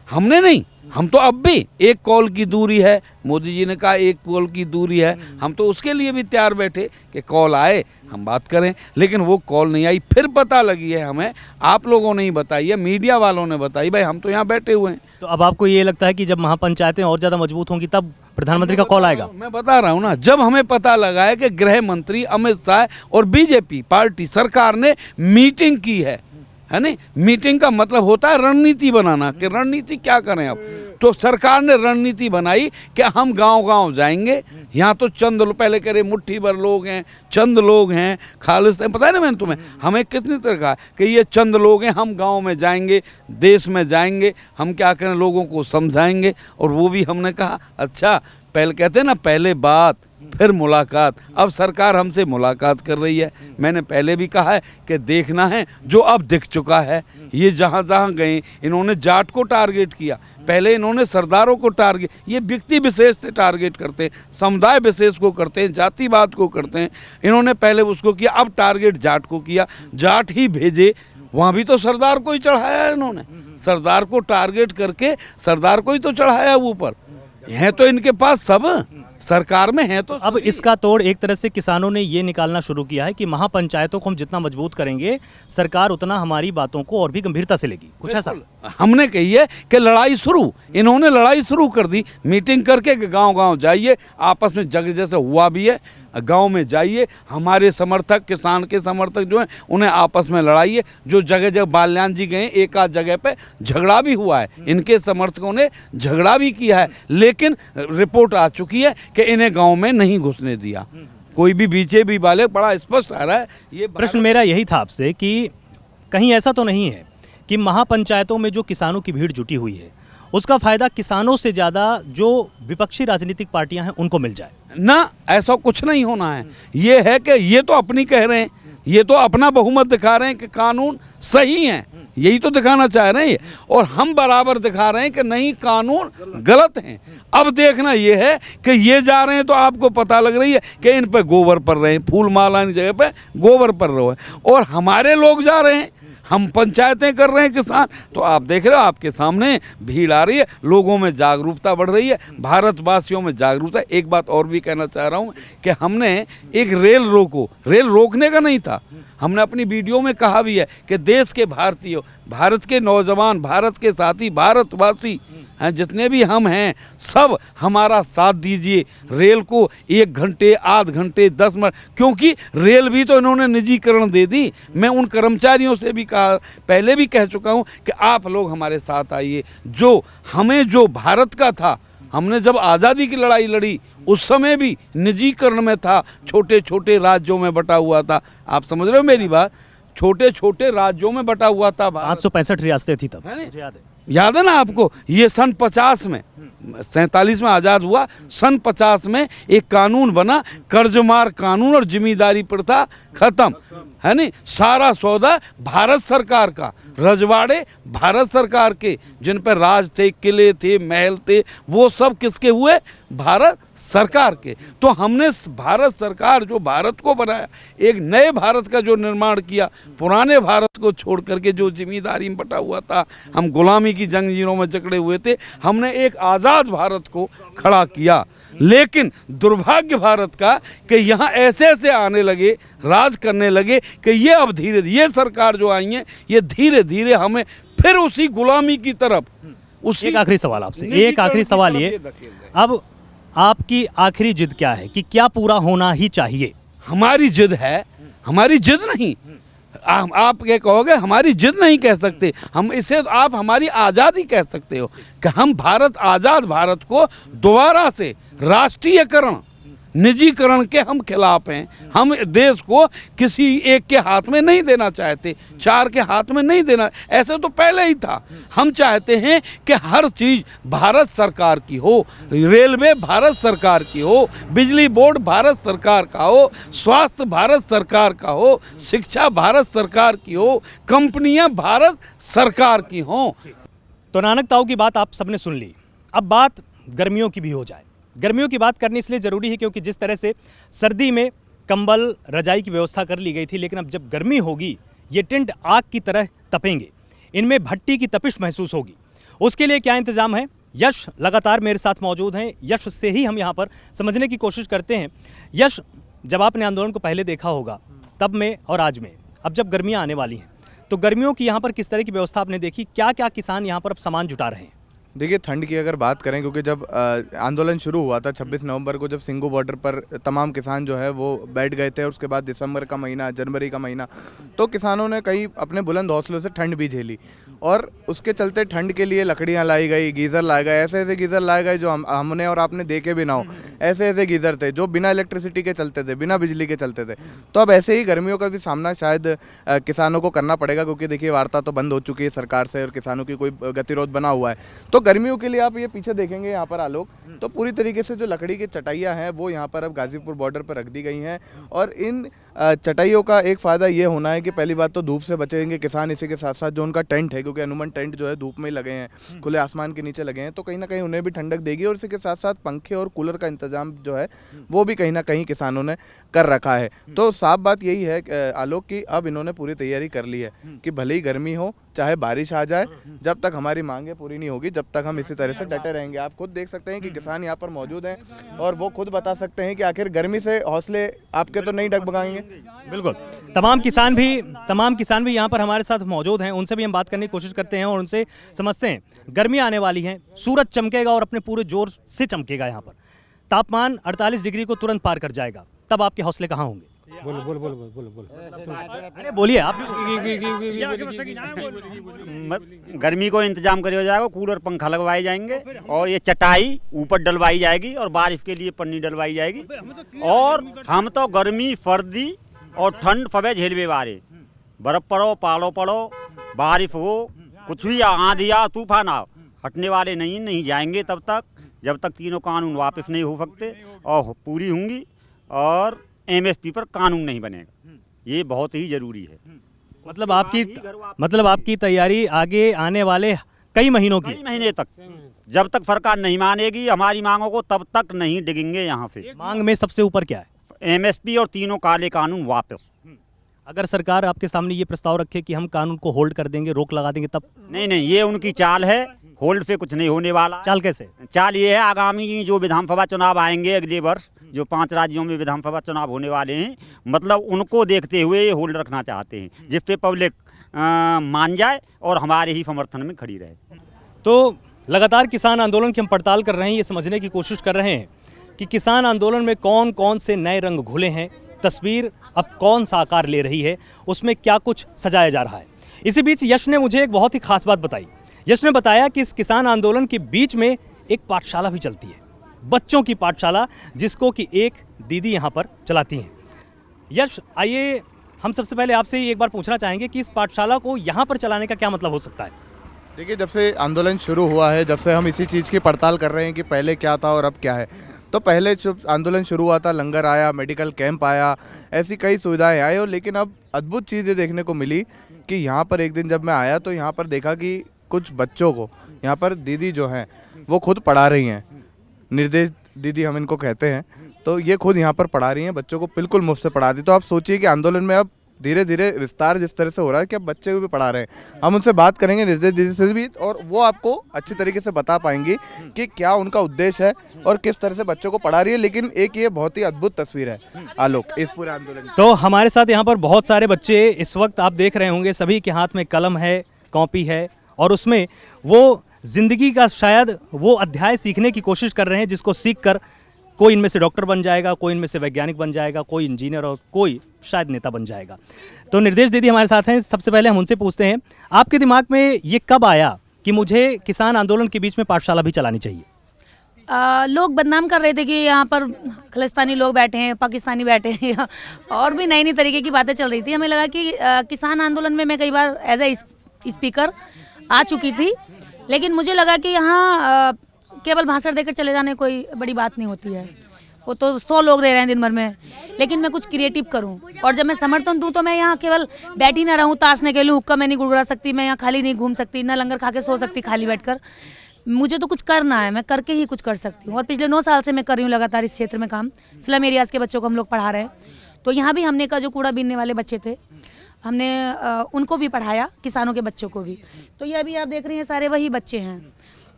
हमने नहीं, हम तो अब भी 1 कॉल की दूरी है, मोदी जी ने कहा 1 कॉल की दूरी है, हम तो उसके लिए भी तैयार बैठे कि कॉल आए हम बात करें, लेकिन वो कॉल नहीं आई। फिर पता लगी है हमें, आप लोगों ने ही बताई है, मीडिया वालों ने बताई, भाई हम तो यहाँ बैठे हुए हैं। तो अब आपको ये लगता है कि जब महापंचायतें और ज़्यादा मजबूत होंगी तब प्रधानमंत्री का कॉल आएगा? मैं बता रहा हूँ ना, जब हमें पता लगा है कि गृह मंत्री अमित शाह और बीजेपी पार्टी सरकार ने मीटिंग की है नहीं, मीटिंग का मतलब होता है रणनीति बनाना, कि रणनीति क्या करें अब। तो सरकार ने रणनीति बनाई कि हम गांव-गांव जाएंगे, यहाँ तो चंद लोग, पहले करे मुट्ठी भर लोग हैं, चंद लोग हैं, खालिस, पता है ना मैंने तुम्हें, हमें कितनी तरह कहा कि ये चंद लोग हैं, हम गांव में जाएंगे, देश में जाएंगे, हम क्या करें, लोगों को समझाएंगे। और वो भी हमने कहा अच्छा, पहले कहते हैं ना, पहले बात फिर मुलाकात, अब सरकार हमसे मुलाकात कर रही है। मैंने पहले भी कहा है कि देखना है जो अब दिख चुका है। ये जहाँ जहाँ गए इन्होंने जाट को टारगेट किया, पहले इन्होंने सरदारों को टारगेट, ये व्यक्ति विशेष से टारगेट करते हैं, समुदाय विशेष को करते हैं, जातिवाद को करते हैं, इन्होंने पहले उसको किया, अब टारगेट जाट को किया, जाट ही भेजे, वहाँ भी तो सरदार को ही चढ़ाया है इन्होंने, सरदार को टारगेट करके सरदार को ही तो चढ़ाया ऊपर। हैं तो इनके पास सब सरकार में है। तो अब इसका तोड़ एक तरह से किसानों ने ये निकालना शुरू किया है कि महापंचायतों को हम जितना मजबूत करेंगे सरकार उतना हमारी बातों को और भी गंभीरता से लेगी, कुछ ऐसा हमने कही है कि लड़ाई शुरू, इन्होंने लड़ाई शुरू कर दी, मीटिंग करके कि गांव-गांव जाइए, आपस में जगह जैसे हुआ भी है, गांव में जाइए, हमारे समर्थक, किसान के समर्थक जो हैं उन्हें आपस में लड़ाइए। जो जगह जगह बाल्यान जी गए, एक आध जगह पे झगड़ा भी हुआ है, इनके समर्थकों ने झगड़ा भी किया है, लेकिन रिपोर्ट आ चुकी है कि इन्हें गांव में नहीं घुसने दिया। कोई भी बीजेपी वाले, बड़ा स्पष्ट आ रहा है ये प्रश्न मेरा यही था आपसे कि कहीं ऐसा तो नहीं है कि महापंचायतों में जो किसानों की भीड़ जुटी हुई है उसका फायदा किसानों से ज़्यादा जो विपक्षी राजनीतिक पार्टियां हैं उनको मिल जाए? ना, ऐसा कुछ नहीं होना है। ये है कि ये तो अपनी कह रहे हैं, ये तो अपना बहुमत दिखा रहे हैं कि कानून सही है, यही तो दिखाना चाह रहे हैं, और हम बराबर दिखा रहे हैं कि नहीं, कानून गलत हैं। अब देखना ये है कि ये जा रहे हैं तो आपको पता लग रही है कि इन पे गोबर पड़ रहे हैं, फूल माला की जगह पे गोबर पड़ रहा है, और हमारे लोग जा रहे हैं, हम पंचायतें कर रहे हैं किसान, तो आप देख रहे हो आपके सामने भीड़ आ रही है, लोगों में जागरूकता बढ़ रही है, भारतवासियों में जागरूकता। एक बात और भी कहना चाह रहा हूँ कि हमने एक रेल रोकने का नहीं था, हमने अपनी वीडियो में कहा भी है कि देश के भारतीय, भारत के नौजवान, भारत के साथी, भारतवासी हैं जितने भी हम हैं, सब हमारा साथ दीजिए, रेल को 1 घंटे, आध घंटे, 10 मिनट, क्योंकि रेल भी तो इन्होंने निजीकरण दे दी। मैं उन कर्मचारियों से भी कहा, पहले भी कह चुका हूं कि आप लोग हमारे साथ आइए। जो भारत का था, हमने जब आज़ादी की लड़ाई लड़ी उस समय भी निजीकरण में था, छोटे छोटे राज्यों में बटा हुआ था। आप समझ रहे हो मेरी बात, छोटे छोटे राज्यों में बटा हुआ था। 565 रियासतें थी तब, मुझे याद है। याद है ना आपको, ये सन 50 में, 47 में आज़ाद हुआ, सन 50 में एक कानून बना, कर्जमार कानून और जिम्मेदारी प्रथा खत्म, है नहीं। सारा सौदा भारत सरकार का, रजवाड़े भारत सरकार के, जिन पर राज थे, किले थे, महल थे, वो सब किसके हुए? भारत सरकार के। तो हमने भारत सरकार जो भारत को बनाया, एक नए भारत का जो निर्माण किया, पुराने भारत को छोड़ करके जो जिम्मेदारी में बटा हुआ था, हम गुलामी की जंजीरों में जकड़े हुए थे, हमने एक आज़ाद भारत को खड़ा किया। लेकिन दुर्भाग्य भारत का कि यहाँ ऐसे ऐसे आने लगे, राज करने लगे कि ये अब धीरे धीरे, ये सरकार जो आई है, ये धीरे धीरे हमें फिर उसी गुलामी की तरफ, उसी। एक आखिरी सवाल आपसे, एक आखिरी सवाल ये, अब आपकी आखिरी जिद क्या है कि क्या पूरा होना ही चाहिए? हमारी जिद है, हमारी जिद नहीं, आप ये कहोगे हमारी जिद नहीं कह सकते, हम इसे आप हमारी आज़ादी कह सकते हो कि हम भारत, आज़ाद भारत को दोबारा से राष्ट्रीयकरण, निजीकरण के हम खिलाफ हैं। हम देश को किसी एक के हाथ में नहीं देना चाहते, चार के हाथ में नहीं देना, ऐसे तो पहले ही था। हम चाहते हैं कि हर चीज़ भारत सरकार की हो, रेलवे भारत सरकार की हो, बिजली बोर्ड भारत सरकार का हो, स्वास्थ्य भारत सरकार का हो, शिक्षा भारत सरकार की हो, कंपनियां भारत सरकार की हों। तो नानक ताऊ की बात आप सबने सुन ली, अब बात गर्मियों की भी हो जाए। गर्मियों की बात करनी इसलिए ज़रूरी है क्योंकि जिस तरह से सर्दी में कंबल, रजाई की व्यवस्था कर ली गई थी, लेकिन अब जब गर्मी होगी, ये टेंट आग की तरह तपेंगे, इनमें भट्टी की तपिश महसूस होगी। उसके लिए क्या इंतज़ाम है? यश लगातार मेरे साथ मौजूद हैं, यश से ही हम यहाँ पर समझने की कोशिश करते हैं। यश, जब आपने आंदोलन को पहले देखा होगा, तब में और आज में, अब जब गर्मियाँ आने वाली हैं, तो गर्मियों की यहाँ पर किस तरह की व्यवस्था आपने देखी? क्या क्या किसान यहाँ पर अब सामान जुटा रहे हैं? देखिए, ठंड की अगर बात करें, क्योंकि जब आंदोलन शुरू हुआ था 26 नवंबर को, जब सिंघू बॉर्डर पर तमाम किसान जो है वो बैठ गए थे, और उसके बाद दिसंबर का महीना, जनवरी का महीना, तो किसानों ने कई अपने बुलंद हौसलों से ठंड भी झेली, और उसके चलते ठंड के लिए लकड़ियां लाई गई, गीज़र लाए गए, ऐसे ऐसे गीज़र लाए गए जो हमने और आपने देखे भी ना हो। ऐसे ऐसे गीज़र थे जो बिना इलेक्ट्रिसिटी के चलते थे, बिना बिजली के चलते थे। तो अब ऐसे ही गर्मियों का भी सामना शायद किसानों को करना पड़ेगा, क्योंकि देखिए वार्ता तो बंद हो चुकी है सरकार से, और किसानों की कोई गतिरोध बना हुआ है। तो गर्मियों के लिए आप ये पीछे देखेंगे यहाँ पर आलोक, तो पूरी तरीके से जो लकड़ी की चटाइयाँ हैं वो यहाँ पर अब गाजीपुर बॉर्डर पर रख दी गई हैं। और इन चटाइयों का एक फ़ायदा ये होना है कि पहली बात तो धूप से बचेंगे किसान, इसी के साथ साथ जो उनका टेंट है, क्योंकि अनुमन टेंट जो है धूप में ही लगे हैं, खुले आसमान के नीचे लगे हैं, तो कहीं ना कहीं उन्हें भी ठंडक देगी। और इसी के साथ साथ पंखे और कूलर का इंतजाम जो है वो भी कहीं ना कहीं किसानों ने कर रखा है। तो साफ बात यही है आलोक की अब इन्होंने पूरी तैयारी कर ली है कि भले ही गर्मी हो, चाहे बारिश आ जाए, जब तक हमारी मांगें पूरी नहीं होगी, जब तक हम इसी तरह से डटे रहेंगे। आप खुद देख सकते हैं कि किसान यहाँ पर मौजूद हैं और वो खुद बता सकते हैं कि आखिर गर्मी से हौसले आपके तो नहीं डगमगाएंगे। बिल्कुल, तमाम किसान भी यहाँ पर हमारे साथ मौजूद हैं, उनसे भी हम बात करने की कोशिश करते हैं और उनसे समझते हैं। गर्मी आने वाली है, सूरज चमकेगा और अपने पूरे जोर से चमकेगा। यहाँ पर तापमान 48 डिग्री को तुरंत पार कर जाएगा, तब आपके हौसले कहाँ होंगे? अरे बोलिए आप। गर्मी को इंतजाम करा जाएगा, कूलर पंखा लगवाए जाएंगे, और ये चटाई ऊपर डलवाई जाएगी, और बारिश के लिए पन्नी डलवाई जाएगी। और हम तो गर्मी, सर्दी और ठंड सबे झेलवे वाले, बर्फ पड़ो, पालो पड़ो, बारिश हो, कुछ भी आंधी आ, तूफान आ, हटने वाले नहीं जाएंगे तब तक, जब तक तीनों कानून वापस नहीं हो सकते और पूरी होंगी, और एमएसपी पर कानून नहीं बनेगा। ये बहुत ही ज़रूरी है। मतलब आपकी तैयारी आगे आने वाले कई महीनों की, कई महीने तक, जब तक सरकार नहीं मानेगी हमारी मांगों को, तब तक नहीं डिगेंगे यहाँ से। मांग में सबसे ऊपर क्या है? एमएसपी और तीनों काले कानून वापस। अगर सरकार आपके सामने ये प्रस्ताव रखे कि हम कानून को होल्ड कर देंगे, रोक लगा देंगे, तब? नहीं, ये उनकी चाल है, होल्ड से कुछ नहीं होने वाला। चाल कैसे? चाल ये है, आगामी जो विधानसभा चुनाव आएंगे अगले वर्ष, जो 5 राज्यों में विधानसभा चुनाव होने वाले हैं, मतलब उनको देखते हुए ये होल्ड रखना चाहते हैं, जिससे पब्लिक मान जाए और हमारे ही समर्थन में खड़ी रहे। तो लगातार किसान आंदोलन की हम पड़ताल कर रहे हैं, ये समझने की कोशिश कर रहे हैं कि किसान आंदोलन में कौन कौन से नए रंग घुले हैं, तस्वीर अब कौन सा आकार ले रही है, उसमें क्या कुछ सजाया जा रहा है। इसी बीच यश ने मुझे एक बहुत ही खास बात बताई। यश ने बताया कि इस किसान आंदोलन के बीच में एक पाठशाला भी चलती है, बच्चों की पाठशाला, जिसको कि एक दीदी यहाँ पर चलाती हैं। यश, आइए हम सबसे पहले आपसे एक बार पूछना चाहेंगे कि इस पाठशाला को यहाँ पर चलाने का क्या मतलब हो सकता है? देखिए, जब से आंदोलन शुरू हुआ है, जब से हम इसी चीज़ की पड़ताल कर रहे हैं कि पहले क्या था और अब क्या है। तो पहले जब आंदोलन शुरू हुआ था, लंगर आया, मेडिकल कैंप आया, ऐसी कई सुविधाएं आई, और लेकिन अब अद्भुत चीज़ ये देखने को मिली कि यहाँ पर एक दिन जब मैं आया तो यहाँ पर देखा कि कुछ बच्चों को यहाँ पर दीदी जो हैं वो खुद पढ़ा रही हैं, निर्देश दीदी हम इनको कहते हैं, तो ये खुद यहाँ पर पढ़ा रही हैं बच्चों को, बिल्कुल मुफ्त से पढ़ाती। तो आप सोचिए कि आंदोलन में अब धीरे धीरे विस्तार जिस तरह से हो रहा है कि अब बच्चे को भी पढ़ा रहे हैं। हम उनसे बात करेंगे निर्देश दीदी से भी, और वो आपको अच्छी तरीके से बता पाएंगी कि क्या उनका उद्देश्य है और किस तरह से बच्चों को पढ़ा रही है। लेकिन एक ये बहुत ही अद्भुत तस्वीर है आलोक इस पूरे आंदोलन की। तो हमारे साथ यहाँ पर बहुत सारे बच्चे इस वक्त आप देख रहे होंगे, सभी के हाथ में कलम है, कॉपी है, और उसमें वो जिंदगी का शायद वो अध्याय सीखने की कोशिश कर रहे हैं जिसको सीखकर कोई इनमें से डॉक्टर बन जाएगा, कोई इनमें से वैज्ञानिक बन जाएगा, कोई इंजीनियर और कोई शायद नेता बन जाएगा। तो निर्देश दीदी हमारे साथ हैं। सबसे पहले हम उनसे पूछते हैं, आपके दिमाग में ये कब आया कि मुझे किसान आंदोलन के बीच में पाठशाला भी चलानी चाहिए? लोग बदनाम कर रहे थे कि यहाँ पर खलिस्तानी लोग बैठे हैं, पाकिस्तानी बैठे हैं और भी नई नई तरीके की बातें चल रही थी। हमें लगा कि किसान आंदोलन में मैं कई बार एज ए स्पीकर आ चुकी थी, लेकिन मुझे लगा कि यहाँ केवल भाषण देकर चले जाने कोई बड़ी बात नहीं होती है। वो तो 100 लोग रह रहे हैं दिन भर में, लेकिन मैं कुछ क्रिएटिव करूं, और जब मैं समर्थन दूं तो मैं यहाँ केवल बैठी ना रहूं, ताश न खेलूं, हुक्का मैं नहीं गुड़गुड़ा सकती, मैं यहाँ खाली नहीं घूम सकती, ना लंगर खा के सो सकती खाली बैठकर। मुझे तो कुछ करना है, मैं करके ही कुछ कर सकती हूँ। और पिछले 9 साल से मैं कर रही हूँ लगातार इस क्षेत्र में काम। स्लम एरियाज़ के बच्चों को हम लोग पढ़ा रहे हैं। तो यहाँ भी हमने का जो कूड़ा बीनने वाले बच्चे थे, हमने उनको भी पढ़ाया, किसानों के बच्चों को भी। तो ये अभी आप देख रही हैं सारे वही बच्चे हैं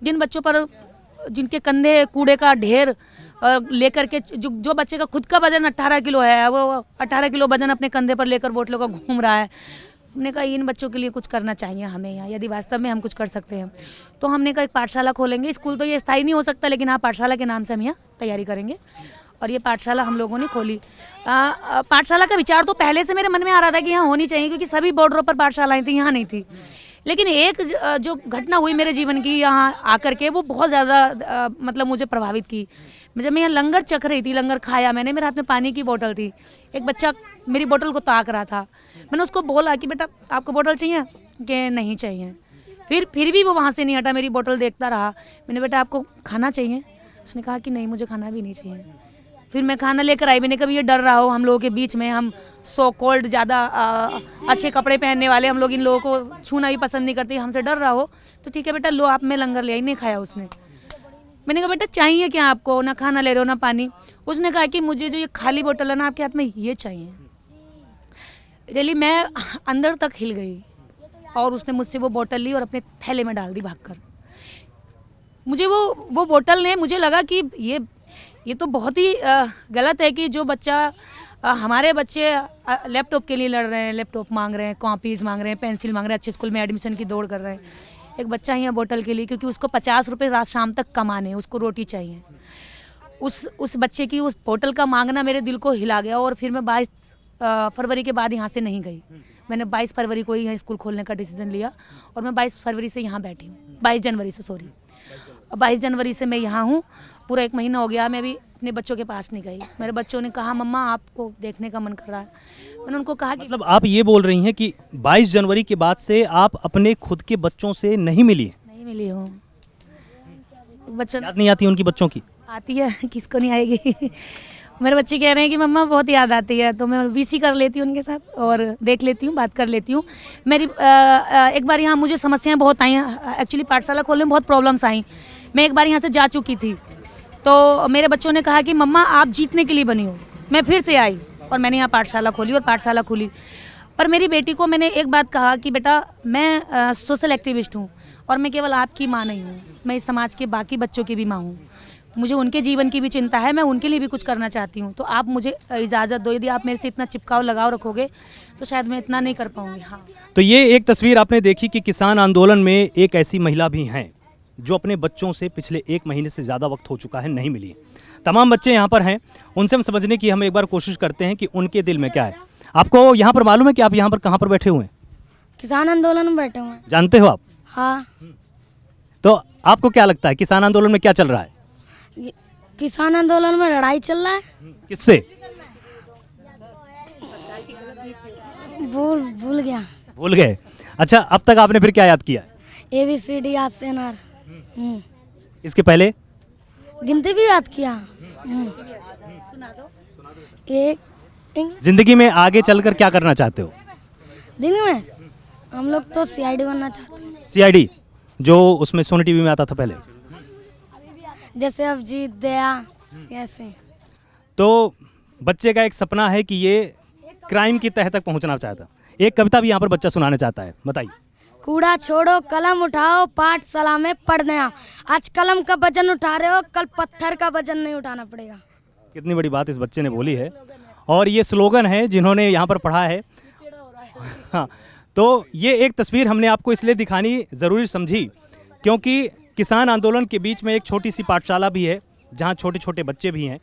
जिन बच्चों पर, जिनके कंधे कूड़े का ढेर लेकर के, जो बच्चे का खुद का वजन 18 किलो है, वो 18 किलो वजन अपने कंधे पर लेकर बोतलों का घूम रहा है। हमने कहा इन बच्चों के लिए कुछ करना चाहिए हमें यहाँ, यदि वास्तव में हम कुछ कर सकते हैं तो हमने कहा एक पाठशाला खोलेंगे। स्कूल तो ये स्थायी नहीं हो सकता, लेकिन हाँ पाठशाला के नाम से हम यहाँ तैयारी करेंगे, और ये पाठशाला हम लोगों ने खोली। पाठशाला का विचार तो पहले से मेरे मन में आ रहा था कि यहाँ होनी चाहिए, क्योंकि सभी बॉर्डरों पर पाठशालाएँ थी, यहाँ नहीं थी। लेकिन एक जो घटना हुई मेरे जीवन की यहाँ आकर के, वो बहुत ज़्यादा मतलब मुझे प्रभावित की। जब मैं यहाँ लंगर चख रही थी, लंगर खाया मैंने, मेरे हाथ में पानी की बोतल थी, एक बच्चा मेरी बोतल को ताक रहा था। मैंने उसको बोला कि बेटा आपको बोतल चाहिए? कि नहीं चाहिए। फिर भी वो वहाँ से नहीं हटा, मेरी बोतल देखता रहा। मैंने बेटा आपको खाना चाहिए? उसने कहा कि नहीं मुझे खाना भी नहीं चाहिए। फिर मैं खाना लेकर आई। मैंने कभी ये डर रहा हो हम लोगों के बीच में, हम सो कॉल्ड ज़्यादा अच्छे कपड़े पहनने वाले हम लोग इन लोगों को छूना भी पसंद नहीं करते, हमसे डर रहा हो तो ठीक है बेटा लो आप, मैं लंगर ले आई। नहीं खाया उसने। मैंने कहा बेटा चाहिए क्या आपको? ना खाना ले रहे हो ना पानी। उसने कहा कि मुझे जो ये खाली बोतल है ना आपके हाथ में, ये चाहिए। रियली मैं अंदर तक हिल गई, और उसने मुझसे वो बोतल ली और अपने थैले में डाल दी भागकर। मुझे वो बोतल ने, मुझे लगा कि ये तो बहुत ही गलत है कि जो बच्चा, हमारे बच्चे लैपटॉप के लिए लड़ रहे हैं, लैपटॉप मांग रहे हैं, कॉपीज़ मांग रहे हैं, पेंसिल मांग रहे हैं, अच्छे स्कूल में एडमिशन की दौड़ कर रहे हैं। एक बच्चा यहाँ बोतल के लिए, क्योंकि उसको 50 रुपये रात शाम तक कमाने, उसको रोटी चाहिए, उस बच्चे की उस बोतल का मांगना मेरे दिल को हिला गया। और फिर मैं 22 फरवरी के बाद यहाँ से नहीं गई। मैंने 22 फरवरी को ही यहाँ स्कूल खोलने का डिसीजन लिया, और मैं 22 फरवरी से यहाँ बैठी हूँ। 22 जनवरी से, सॉरी, 22 जनवरी से मैं यहाँ हूँ। पूरा 1 महीना हो गया, मैं भी अपने बच्चों के पास नहीं गई। मेरे बच्चों ने कहा मम्मा आपको देखने का मन कर रहा है। मैंने उनको कहा कि मतलब आप ये बोल रही हैं कि 22 जनवरी के बाद से आप अपने खुद के बच्चों से नहीं मिली? नहीं मिली हूँ। बच्चों याद नहीं आती उनकी बच्चों की? आती है, किसको नहीं आएगी। मेरे बच्चे कह रहे हैं कि मम्मा बहुत याद आती है, तो मैं वीसी कर लेती हूँ उनके साथ और देख लेती हूँ, बात कर लेती हूँ। मेरी एक बार यहाँ मुझे समस्याएं बहुत आई हैं। एक्चुअली पाठशाला खोलने में बहुत प्रॉब्लम्स आई। मैं एक बार यहाँ से जा चुकी थी, तो मेरे बच्चों ने कहा कि मम्मा आप जीतने के लिए बनी हो। मैं फिर से आई और मैंने यहाँ पाठशाला खोली, और पाठशाला खुली। पर मेरी बेटी को मैंने एक बात कहा कि बेटा मैं सोशल एक्टिविस्ट हूँ, और मैं केवल आपकी माँ नहीं हूँ, मैं इस समाज के बाकी बच्चों की भी माँ हूँ। मुझे उनके जीवन की भी चिंता है, मैं उनके लिए भी कुछ करना चाहती हूँ। तो आप मुझे इजाज़त दो, यदि आप मेरे से इतना चिपकाव लगाव रखोगे तो शायद मैं इतना नहीं कर पाऊँगी। हाँ, तो ये एक तस्वीर आपने देखी कि किसान आंदोलन में एक ऐसी महिला भी हैं जो अपने बच्चों से पिछले 1 महीने से ज़्यादा वक्त हो चुका है नहीं मिली। तमाम बच्चे यहाँ पर हैं, उनसे हम समझने की हम एक बार कोशिश करते हैं कि उनके दिल में क्या है। आपको यहाँ पर मालूम है कि आप यहाँ पर कहाँ पर बैठे हुए हैं? किसान आंदोलन में बैठे हुए हैं। जानते हो आप? हाँ। तो आपको क्या लगता है किसान आंदोलन में क्या चल रहा है? किसान आंदोलन में लड़ाई चल रहा है। किससे? भूल गया। भूल गए? अच्छा, अब तक आपने फिर क्या याद किया? ABCD याद से नार। इसके पहले गिनती भी याद किया। एक इंग्लिश जिंदगी में आगे चलकर क्या करना चाहते हो? दिन में हम लोग तो CID बनना चाहते हैं। CID जो उसमें सोनी टीवी में आता था पहले। जैसे अब जीत दया ऐसे। तो बच्चे का एक सपना है कि ये क्राइम की तह तक पहुंचना चाहता। एक कविता भी यहाँ पर बच्चा सुनाना चाहता है, बताइए। कूड़ा छोड़ो कलम उठाओ पाठशाला में पढ़ने आओ। आज कलम का वजन उठा रहे हो, कल पत्थर का वजन नहीं उठाना पड़ेगा। कितनी बड़ी बात इस बच्चे ने बोली है, और ये स्लोगन है जिन्होंने यहाँ पर पढ़ा है। हाँ, तो ये एक तस्वीर हमने आपको इसलिए दिखानी ज़रूरी समझी क्योंकि किसान आंदोलन के बीच में एक छोटी सी पाठशाला भी है जहाँ छोटे छोटे बच्चे भी हैं,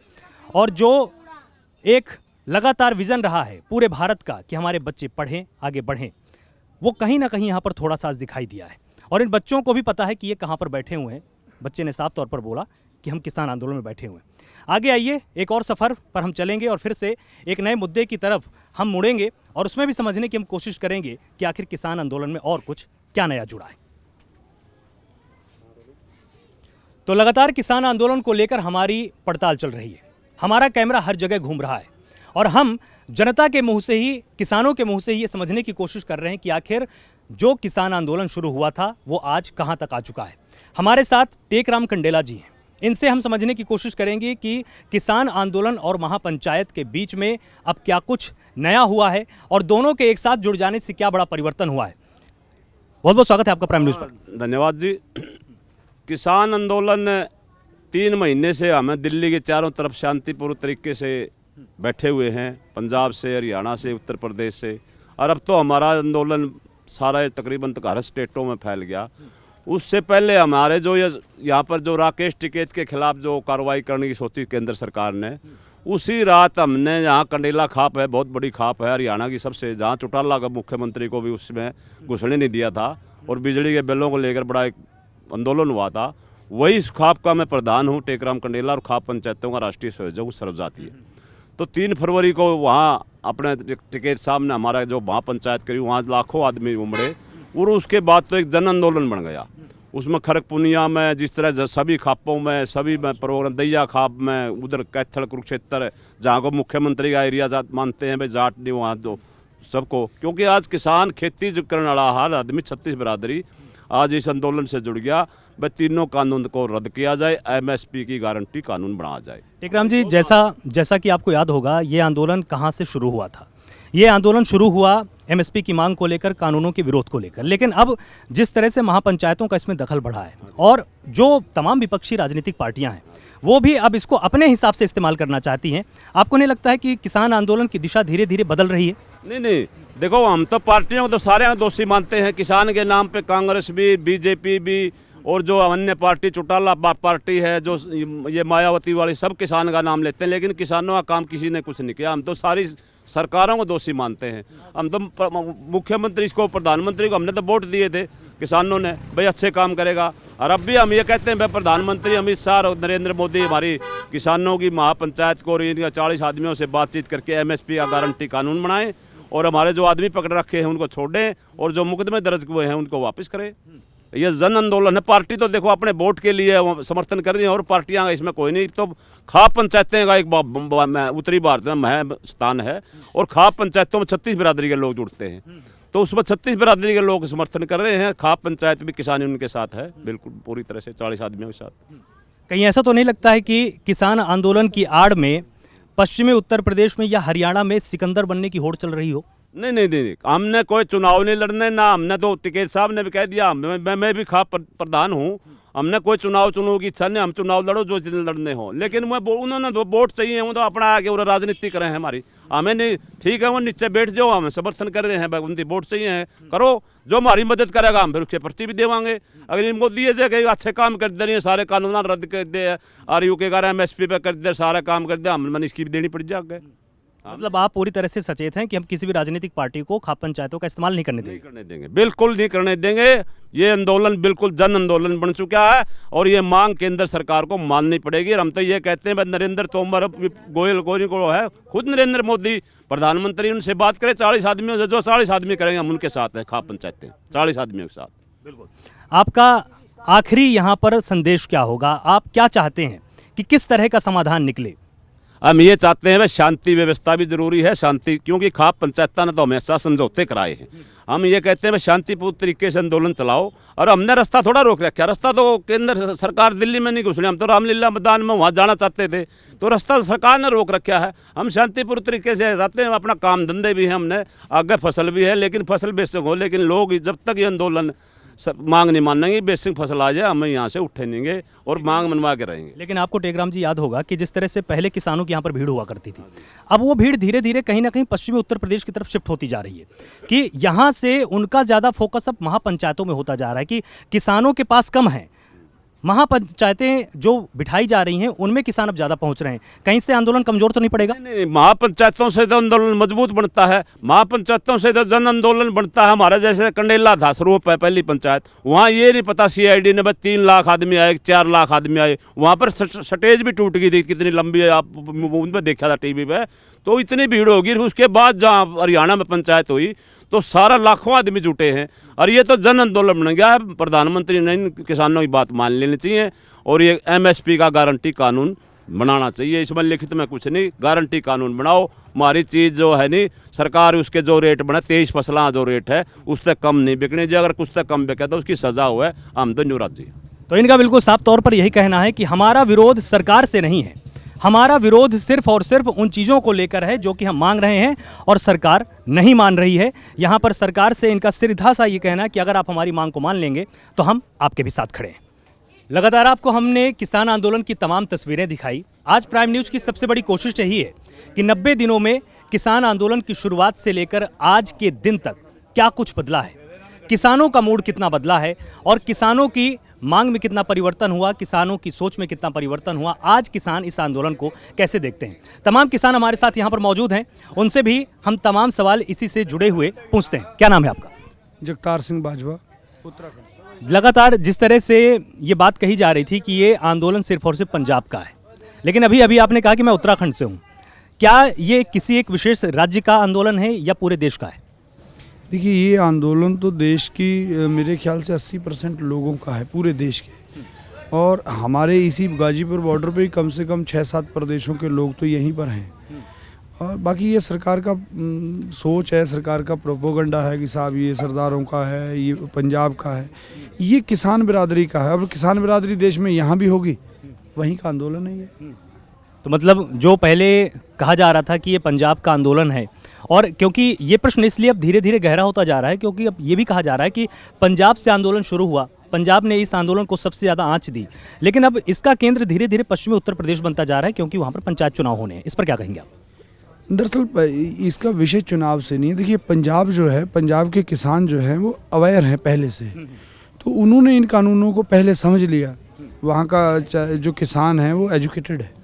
और जो एक लगातार विज़न रहा है पूरे भारत का कि हमारे बच्चे पढ़ें, आगे बढ़ें, वो कहीं ना कहीं यहाँ पर थोड़ा सा आज दिखाई दिया है। और इन बच्चों को भी पता है कि ये कहाँ पर बैठे हुए हैं। बच्चे ने साफ तौर पर बोला कि हम किसान आंदोलन में बैठे हुए हैं। आगे आइए, एक और सफ़र पर हम चलेंगे और फिर से एक नए मुद्दे की तरफ हम मुड़ेंगे और उसमें भी समझने की हम कोशिश करेंगे कि आखिर किसान आंदोलन में और कुछ क्या नया जुड़ा है। तो लगातार किसान आंदोलन को लेकर हमारी पड़ताल चल रही है। हमारा कैमरा हर जगह घूम रहा है और हम जनता के मुंह से ही, किसानों के मुंह से ही ये समझने की कोशिश कर रहे हैं कि आखिर जो किसान आंदोलन शुरू हुआ था वो आज कहां तक आ चुका है। हमारे साथ टेकराम कंडेला जी हैं। इनसे हम समझने की कोशिश करेंगे कि किसान आंदोलन और महापंचायत के बीच में अब क्या कुछ नया हुआ है और दोनों के एक साथ जुड़ जाने से क्या बड़ा परिवर्तन हुआ है। बहुत बहुत स्वागत है आपका प्राइम न्यूज़ पर। धन्यवाद जी। किसान आंदोलन 3 महीने से हमें दिल्ली के चारों तरफ शांतिपूर्ण तरीके से बैठे हुए हैं, पंजाब से, हरियाणा से, उत्तर प्रदेश से, और अब तो हमारा आंदोलन सारा तकरीबन हर स्टेटों में फैल गया। उससे पहले हमारे जो यहाँ पर जो राकेश टिकैत के खिलाफ जो कार्रवाई करने की सोची केंद्र सरकार ने, उसी रात हमने यहाँ कंडेला खाप है, बहुत बड़ी खाप है हरियाणा की सबसे, जहाँ चौटाला का मुख्यमंत्री को भी उसमें घुसने नहीं दिया था और बिजली के बिलों को लेकर बड़ा एक आंदोलन हुआ था। वही इस खाप का मैं प्रधान हूँ, टेकराम कंडेला, और खाप पंचायतों का राष्ट्रीय संयोजक हूँ सर्वजातीय। तो 3 फरवरी को वहाँ अपने टिकैत साहब ने हमारा जो वहाँ पंचायत करी, वहाँ लाखों आदमी उमड़े और उसके बाद तो एक जन आंदोलन बन गया। उसमें खड़गपुनिया में जिस तरह सभी खापों में, सभी में प्रोग्राम, दैया खाप में, उधर कैथल कुरुक्षेत्र जहाँ को मुख्यमंत्री का एरिया जात मानते हैं भाई, जाट नहीं वहाँ तो सबको, क्योंकि आज किसान खेती जो करने वाला हर आदमी 36 बिरादरी आज इस आंदोलन से जुड़ गया। वह तीनों कानून को रद्द किया जाए, MSP की गारंटी कानून बनाया जाए। टेकराम जी, जैसा कि आपको याद होगा, ये आंदोलन कहाँ से शुरू हुआ था? ये आंदोलन शुरू हुआ MSP की मांग को लेकर, कानूनों के विरोध को लेकर, लेकिन अब जिस तरह से महापंचायतों का इसमें दखल बढ़ा है और जो तमाम विपक्षी राजनीतिक पार्टियां हैं वो भी अब इसको अपने हिसाब से इस्तेमाल करना चाहती हैं, आपको नहीं लगता है कि किसान आंदोलन की दिशा धीरे धीरे बदल रही है? नहीं, देखो, हम तो पार्टियों को तो सारे दोषी मानते हैं। किसान के नाम पे कांग्रेस भी, BJP भी, और जो अन्य पार्टी चौटाला पार्टी है, जो ये मायावती वाली, सब किसान का नाम लेते हैं, लेकिन किसानों का काम किसी ने कुछ नहीं किया। हम तो सारी सरकारों को दोषी मानते हैं। हम तो मुख्यमंत्री इसको, प्रधानमंत्री को हमने तो वोट दिए थे किसानों ने, भाई अच्छे काम करेगा, और अब भी हम ये कहते हैं भाई प्रधानमंत्री अमित शाह और नरेंद्र मोदी हमारी किसानों की महापंचायत को 40 आदमियों से बातचीत करके MSP का गारंटी कानून बनाएं और हमारे जो आदमी पकड़ रखे हैं उनको छोड़ें और जो मुकदमे दर्ज हुए हैं उनको वापस करें। ये जन आंदोलन है। पार्टी तो देखो अपने वोट के लिए समर्थन कर रही है और पार्टियां इसमें कोई नहीं। तो खाप पंचायतें का एक उत्तरी भारत में महम स्थान है और खाप पंचायतों में 36 बिरादरी के लोग जुड़ते हैं, तो उसमें 36 बिरादरी के लोग समर्थन कर रहे हैं। खाप पंचायत भी किसान उनके साथ है, बिल्कुल पूरी तरह से 40 आदमियों के साथ। कहीं ऐसा तो नहीं लगता है कि किसान आंदोलन की आड़ में पश्चिमी उत्तर प्रदेश में या हरियाणा में सिकंदर बनने की होड़ चल रही हो? नहीं, हमने कोई चुनाव नहीं लड़ने ना, हमने तो टिकैत साहब ने भी कह दिया, मैं भी खाप प्रधान हूँ, हमने कोई चुनाव की इच्छा नहीं, हम चुनाव लड़ो जो लड़ने हो, लेकिन उन्होंने तो वोट चाहिए, वो तो अपना आगे और राजनीति कर रहे हैं हमारी, हमें नहीं। ठीक है, वो नीचे बैठ जाओ, हम समर्थन कर रहे हैं, उनकी वोट चाहिए है, करो, जो हमारी मदद करेगा हम फिर उसके पर्ची भी देवांगे। अगर इनको दिए जाए अच्छे काम कर दे रही है, सारे कानून रद्द कर दे, RU के कारण MSP पे कर दे, सारा काम कर दे, हम इसकी भी देनी पड़ जाएगी। मतलब आप पूरी तरह से सचेत हैं कि हम किसी भी राजनीतिक पार्टी को खाप पंचायतों का इस्तेमाल नहीं करने देंगे? बिल्कुल नहीं करने देंगे। ये आंदोलन बिल्कुल जन आंदोलन बन चुका है और ये मांग केंद्र सरकार को माननी पड़ेगी। और हम तो ये कहते हैं नरेंद्र तोमर, गोयल को है, खुद नरेंद्र मोदी प्रधानमंत्री, उनसे बात करें 40 आदमियों से, जो 40 आदमी करेंगे हम उनके साथ हैं। खाप पंचायतें 40 आदमियों के साथ। आपका आखिरी यहाँ पर संदेश क्या होगा? आप क्या चाहते हैं कि किस तरह का समाधान निकले? हम ये चाहते हैं भाई शांति व्यवस्था भी जरूरी है, शांति, क्योंकि खाप पंचायत ने तो हमेशा समझौते कराए हैं। हम ये कहते हैं भाई शांतिपूर्ण तरीके से आंदोलन चलाओ, और हमने रास्ता थोड़ा रोक रखा, रास्ता तो केंद्र सरकार दिल्ली में नहीं घुस रही, हम तो रामलीला मैदान में वहाँ जाना चाहते थे, तो रास्ता सरकार ने रोक रखा है। हम शांतिपूर्ण तरीके से चाहते हैं, अपना काम धंधे भी हैं, हमने आगे फसल भी है, लेकिन फसल बेसिक हो, लेकिन लोग जब तक ये आंदोलन मांग नहीं मानेंगे, बेसिक फसल आ जाए, हम यहाँ से उठेंगे और मांग मनवा के रहेंगे। लेकिन आपको टेकराम जी याद होगा कि जिस तरह से पहले किसानों की यहाँ पर भीड़ हुआ करती थी, अब वो भीड़ धीरे धीरे कहीं ना कहीं पश्चिमी उत्तर प्रदेश की तरफ शिफ्ट होती जा रही है, कि यहाँ से उनका ज़्यादा फोकस अब महापंचायतों में होता जा रहा है, कि किसानों के पास कम है, महापंचायतें जो बिठाई जा रही हैं उनमें किसान अब ज़्यादा पहुंच रहे हैं। कहीं से आंदोलन कमजोर तो नहीं पड़ेगा? नहीं, महापंचायतों से तो आंदोलन मजबूत बनता है, महापंचायतों से तो जन आंदोलन बनता है। हमारा जैसे कंडेला था स्वरूप है पहली पंचायत, वहाँ ये नहीं पता CID ने बस 3 लाख आदमी आए, 4 लाख आदमी आए, वहाँ पर स्टेज भी टूट गई थी, कितनी लंबी है, आप उन पर देखा था टीवी पे, तो इतनी भीड़ होगी। उसके बाद जहाँ हरियाणा में पंचायत हुई तो सारा लाखों आदमी जुटे हैं, और ये तो जन आंदोलन बन गया है। प्रधानमंत्री ने इन किसानों की बात मान लेनी चाहिए, और ये MSP का गारंटी कानून बनाना चाहिए। इसमें लिखित में कुछ नहीं, गारंटी कानून बनाओ, हमारी चीज़ जो है नहीं, सरकार उसके जो रेट बना 23 फसलां जो रेट है उससे कम नहीं बिकने, जो अगर कुछ से कम बिके तो उसकी सज़ा हुआ, हम तो न्यूराजी। तो इनका बिल्कुल साफ तौर पर यही कहना है कि हमारा विरोध सरकार से नहीं है, हमारा विरोध सिर्फ और सिर्फ उन चीज़ों को लेकर है जो कि हम मांग रहे हैं और सरकार नहीं मान रही है। यहाँ पर सरकार से इनका सीधा सा ये कहना है कि अगर आप हमारी मांग को मान लेंगे तो हम आपके भी साथ खड़े हैं। लगातार आपको हमने किसान आंदोलन की तमाम तस्वीरें दिखाई। आज प्राइम न्यूज़ की सबसे बड़ी कोशिश यही है कि 90 दिनों में किसान आंदोलन की शुरुआत से लेकर आज के दिन तक क्या कुछ बदला है, किसानों का मूड कितना बदला है, और किसानों की मांग में कितना परिवर्तन हुआ, किसानों की सोच में कितना परिवर्तन हुआ, आज किसान इस आंदोलन को कैसे देखते हैं। तमाम किसान हमारे साथ यहाँ पर मौजूद हैं, उनसे भी हम तमाम सवाल इसी से जुड़े हुए पूछते हैं। क्या नाम है आपका? जगतार सिंह बाजवा, उत्तराखंड। लगातार जिस तरह से ये बात कही जा रही थी कि ये आंदोलन सिर्फ और सिर्फ पंजाब का है, लेकिन अभी अभी आपने कहा कि मैं उत्तराखंड से हूँ, क्या ये किसी एक विशेष राज्य का आंदोलन है या पूरे देश का है? देखिए, ये आंदोलन तो देश की मेरे ख्याल से 80% लोगों का है, पूरे देश के, और हमारे इसी गाजीपुर बॉर्डर पे ही कम से कम 6-7 प्रदेशों के लोग तो यहीं पर हैं, और बाकी ये सरकार का सोच है, सरकार का प्रोपोगंडा है कि साहब ये सरदारों का है, ये पंजाब का है, ये किसान बिरादरी का है, और किसान बिरादरी देश में यहाँ भी होगी, वहीं का आंदोलन है ये। तो मतलब जो पहले कहा जा रहा था कि ये पंजाब का आंदोलन है, और क्योंकि ये प्रश्न इसलिए अब धीरे धीरे गहरा होता जा रहा है क्योंकि अब ये भी कहा जा रहा है कि पंजाब से आंदोलन शुरू हुआ, पंजाब ने इस आंदोलन को सबसे ज़्यादा आंच दी, लेकिन अब इसका केंद्र धीरे धीरे पश्चिमी उत्तर प्रदेश बनता जा रहा है क्योंकि वहाँ पर पंचायत चुनाव होने हैं। इस पर क्या कहेंगे आप? दरअसल इसका विषय चुनाव से नहीं है। देखिए, पंजाब जो है, पंजाब के किसान जो हैं वो अवेयर हैं पहले से, तो उन्होंने इन कानूनों को पहले समझ लिया। वहाँ का जो किसान है वो एजुकेटेड है,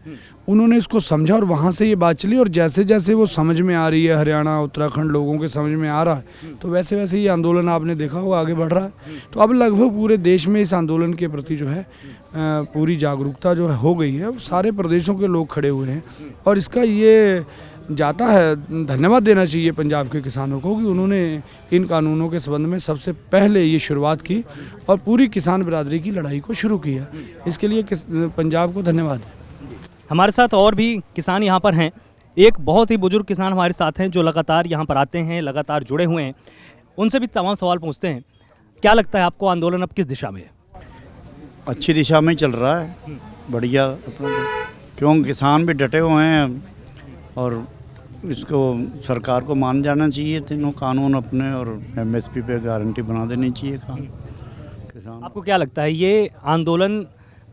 उन्होंने इसको समझा और वहाँ से ये बात चली, और जैसे जैसे वो समझ में आ रही है, हरियाणा उत्तराखंड लोगों के समझ में आ रहा है, तो वैसे वैसे ये आंदोलन आपने देखा होगा आगे बढ़ रहा है। तो अब लगभग पूरे देश में इस आंदोलन के प्रति जो है पूरी जागरूकता जो है हो गई है, सारे प्रदेशों के लोग खड़े हुए हैं, और इसका ये जाता है धन्यवाद देना चाहिए पंजाब के किसानों को कि उन्होंने इन कानूनों के संबंध में सबसे पहले ये शुरुआत की और पूरी किसान बिरादरी की लड़ाई को शुरू किया। इसके लिए पंजाब को धन्यवाद है। हमारे साथ और भी किसान यहाँ पर हैं। एक बहुत ही बुजुर्ग किसान हमारे साथ हैं जो लगातार यहाँ पर आते हैं, लगातार जुड़े हुए हैं, उनसे भी तमाम सवाल पूछते हैं। क्या लगता है आपको आंदोलन अब किस दिशा में है? अच्छी दिशा में चल रहा है, बढ़िया, क्योंकि किसान भी डटे हुए हैं और इसको सरकार को मान जाना चाहिए, तीनों कानून अपने, और MSP पे गारंटी बना देनी चाहिए किसान। आपको क्या लगता है ये आंदोलन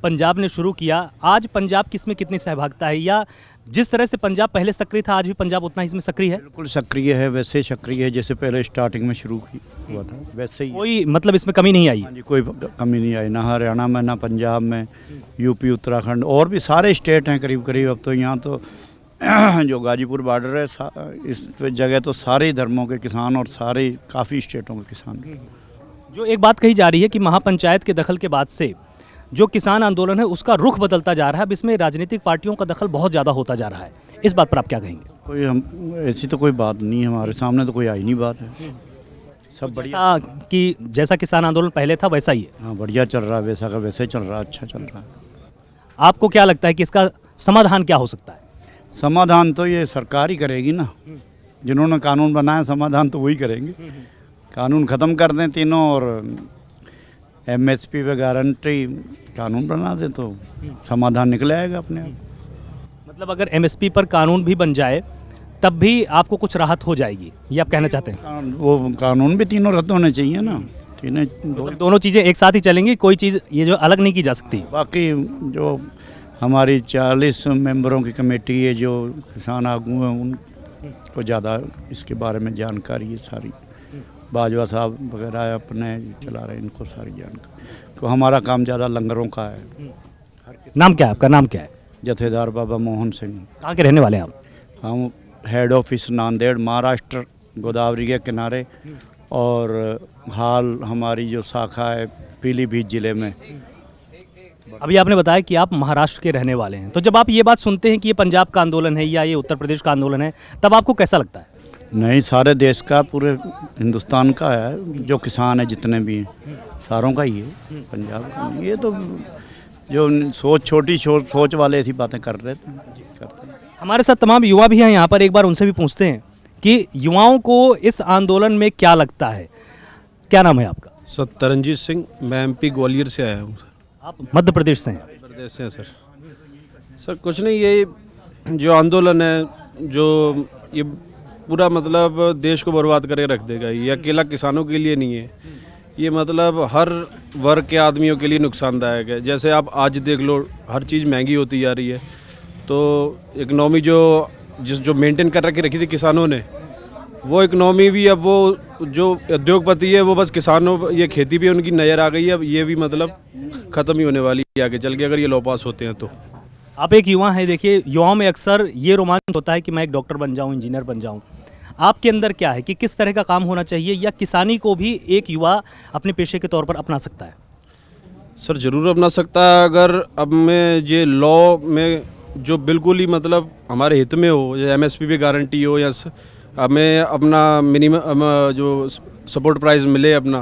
पंजाब ने शुरू किया, आज पंजाब की इसमें कितनी सहभागिता है, या जिस तरह से पंजाब पहले सक्रिय था आज भी पंजाब उतना इसमें सक्रिय है? बिल्कुल सक्रिय है, वैसे सक्रिय है जैसे पहले स्टार्टिंग में शुरू हुआ था, वैसे ही। कोई मतलब इसमें कमी नहीं आई? हाँ जी, कोई कमी नहीं आई, ना हरियाणा में, ना पंजाब में, UP, उत्तराखंड और भी सारे स्टेट हैं करीब करीब। अब तो यहाँ तो जो गाजीपुर बॉर्डर है, इस जगह तो सारे धर्मों के किसान और सारे काफ़ी स्टेटों के किसान। जो एक बात कही जा रही है कि महापंचायत के दखल के बाद से जो किसान आंदोलन है उसका रुख बदलता जा रहा है, अब इसमें राजनीतिक पार्टियों का दखल बहुत ज़्यादा होता जा रहा है, इस बात पर आप क्या कहेंगे? कोई ऐसी तो कोई बात नहीं है, हमारे सामने तो कोई आई नहीं बात है। सब बढ़िया। जैसा किसान आंदोलन पहले था वैसा ही है। हाँ बढ़िया चल रहा है, वैसा का वैसे चल रहा है, अच्छा चल रहा है। आपको क्या लगता है कि इसका समाधान क्या हो सकता है? समाधान तो ये सरकार ही करेगी ना, जिन्होंने कानून बनाया समाधान तो वही करेंगे। कानून ख़त्म कर दें तीनों और एमएसपी पे गारंटी कानून बना दें तो समाधान निकल आएगा अपने आप। मतलब अगर एमएसपी पर कानून भी बन जाए तब भी आपको कुछ राहत हो जाएगी, ये आप कहना चाहते हैं? वो कानून भी तीनों रद्द होने चाहिए ना, तीनों दोनों चीज़ें एक साथ ही चलेंगी, कोई चीज़ ये जो अलग नहीं की जा सकती। बाकी जो हमारी 40 मेंबरों की कमेटी है, जो किसान आगू हैं, उनको ज़्यादा इसके बारे में जानकारी है सारी। बाजवा साहब वगैरह अपने चला रहे हैं, इनको सारी जानकारी। तो हमारा काम ज़्यादा लंगरों का है। नाम क्या है आपका? नाम क्या है? जथेदार बाबा मोहन सिंह। कहाँ के रहने वाले हैं आप? हम हेड ऑफिस नांदेड़ महाराष्ट्र, गोदावरी के किनारे, और हाल हमारी जो शाखा है पीलीभीत ज़िले में। अभी आपने बताया कि आप महाराष्ट्र के रहने वाले हैं, तो जब आप ये बात सुनते हैं कि ये पंजाब का आंदोलन है या ये उत्तर प्रदेश का आंदोलन है, तब आपको कैसा लगता है? नहीं, सारे देश का, पूरे हिंदुस्तान का है। जो किसान है जितने भी हैं सारों का ही है, पंजाब का नहीं। ये तो जो छोटी सोच वाले ऐसी बातें कर रहे थे करते हैं। हमारे साथ तमाम युवा भी हैं यहाँ पर, एक बार उनसे भी पूछते हैं कि युवाओं को इस आंदोलन में क्या लगता है। क्या नाम है आपका? सर तरनजीत सिंह, मैं एमपी ग्वालियर से आया हूँ। आप मध्य प्रदेश से हैं? मध्य प्रदेश से हैं सर। सर कुछ नहीं, ये जो आंदोलन है, जो ये पूरा मतलब देश को बर्बाद करके रख देगा। ये अकेला किसानों के लिए नहीं है, ये मतलब हर वर्ग के आदमियों के लिए नुकसानदायक है। जैसे आप आज देख लो, हर चीज़ महंगी होती जा रही है, तो इकनॉमी जो मेंटेन कर रखी थी किसानों ने, वो इकनॉमी भी अब वो जो उद्योगपति है वो बस किसानों, ये खेती भी उनकी नज़र आ गई है, अब ये भी मतलब ख़त्म ही होने वाली है आगे चल के, अगर ये लॉ पास होते हैं तो। आप एक युवा हैं, देखिए युवाओं में अक्सर ये रोमांच होता है कि मैं एक डॉक्टर बन जाऊं, इंजीनियर बन जाऊं। आपके अंदर क्या है कि किस तरह का काम होना चाहिए, या किसानी को भी एक युवा अपने पेशे के तौर पर अपना सकता है? सर ज़रूर अपना सकता है, अगर अब में ये लॉ में जो बिल्कुल ही मतलब हमारे हित में हो, या एमएसपी पे गारंटी हो, या हमें अपना मिनिमम जो सपोर्ट प्राइस मिले अपना,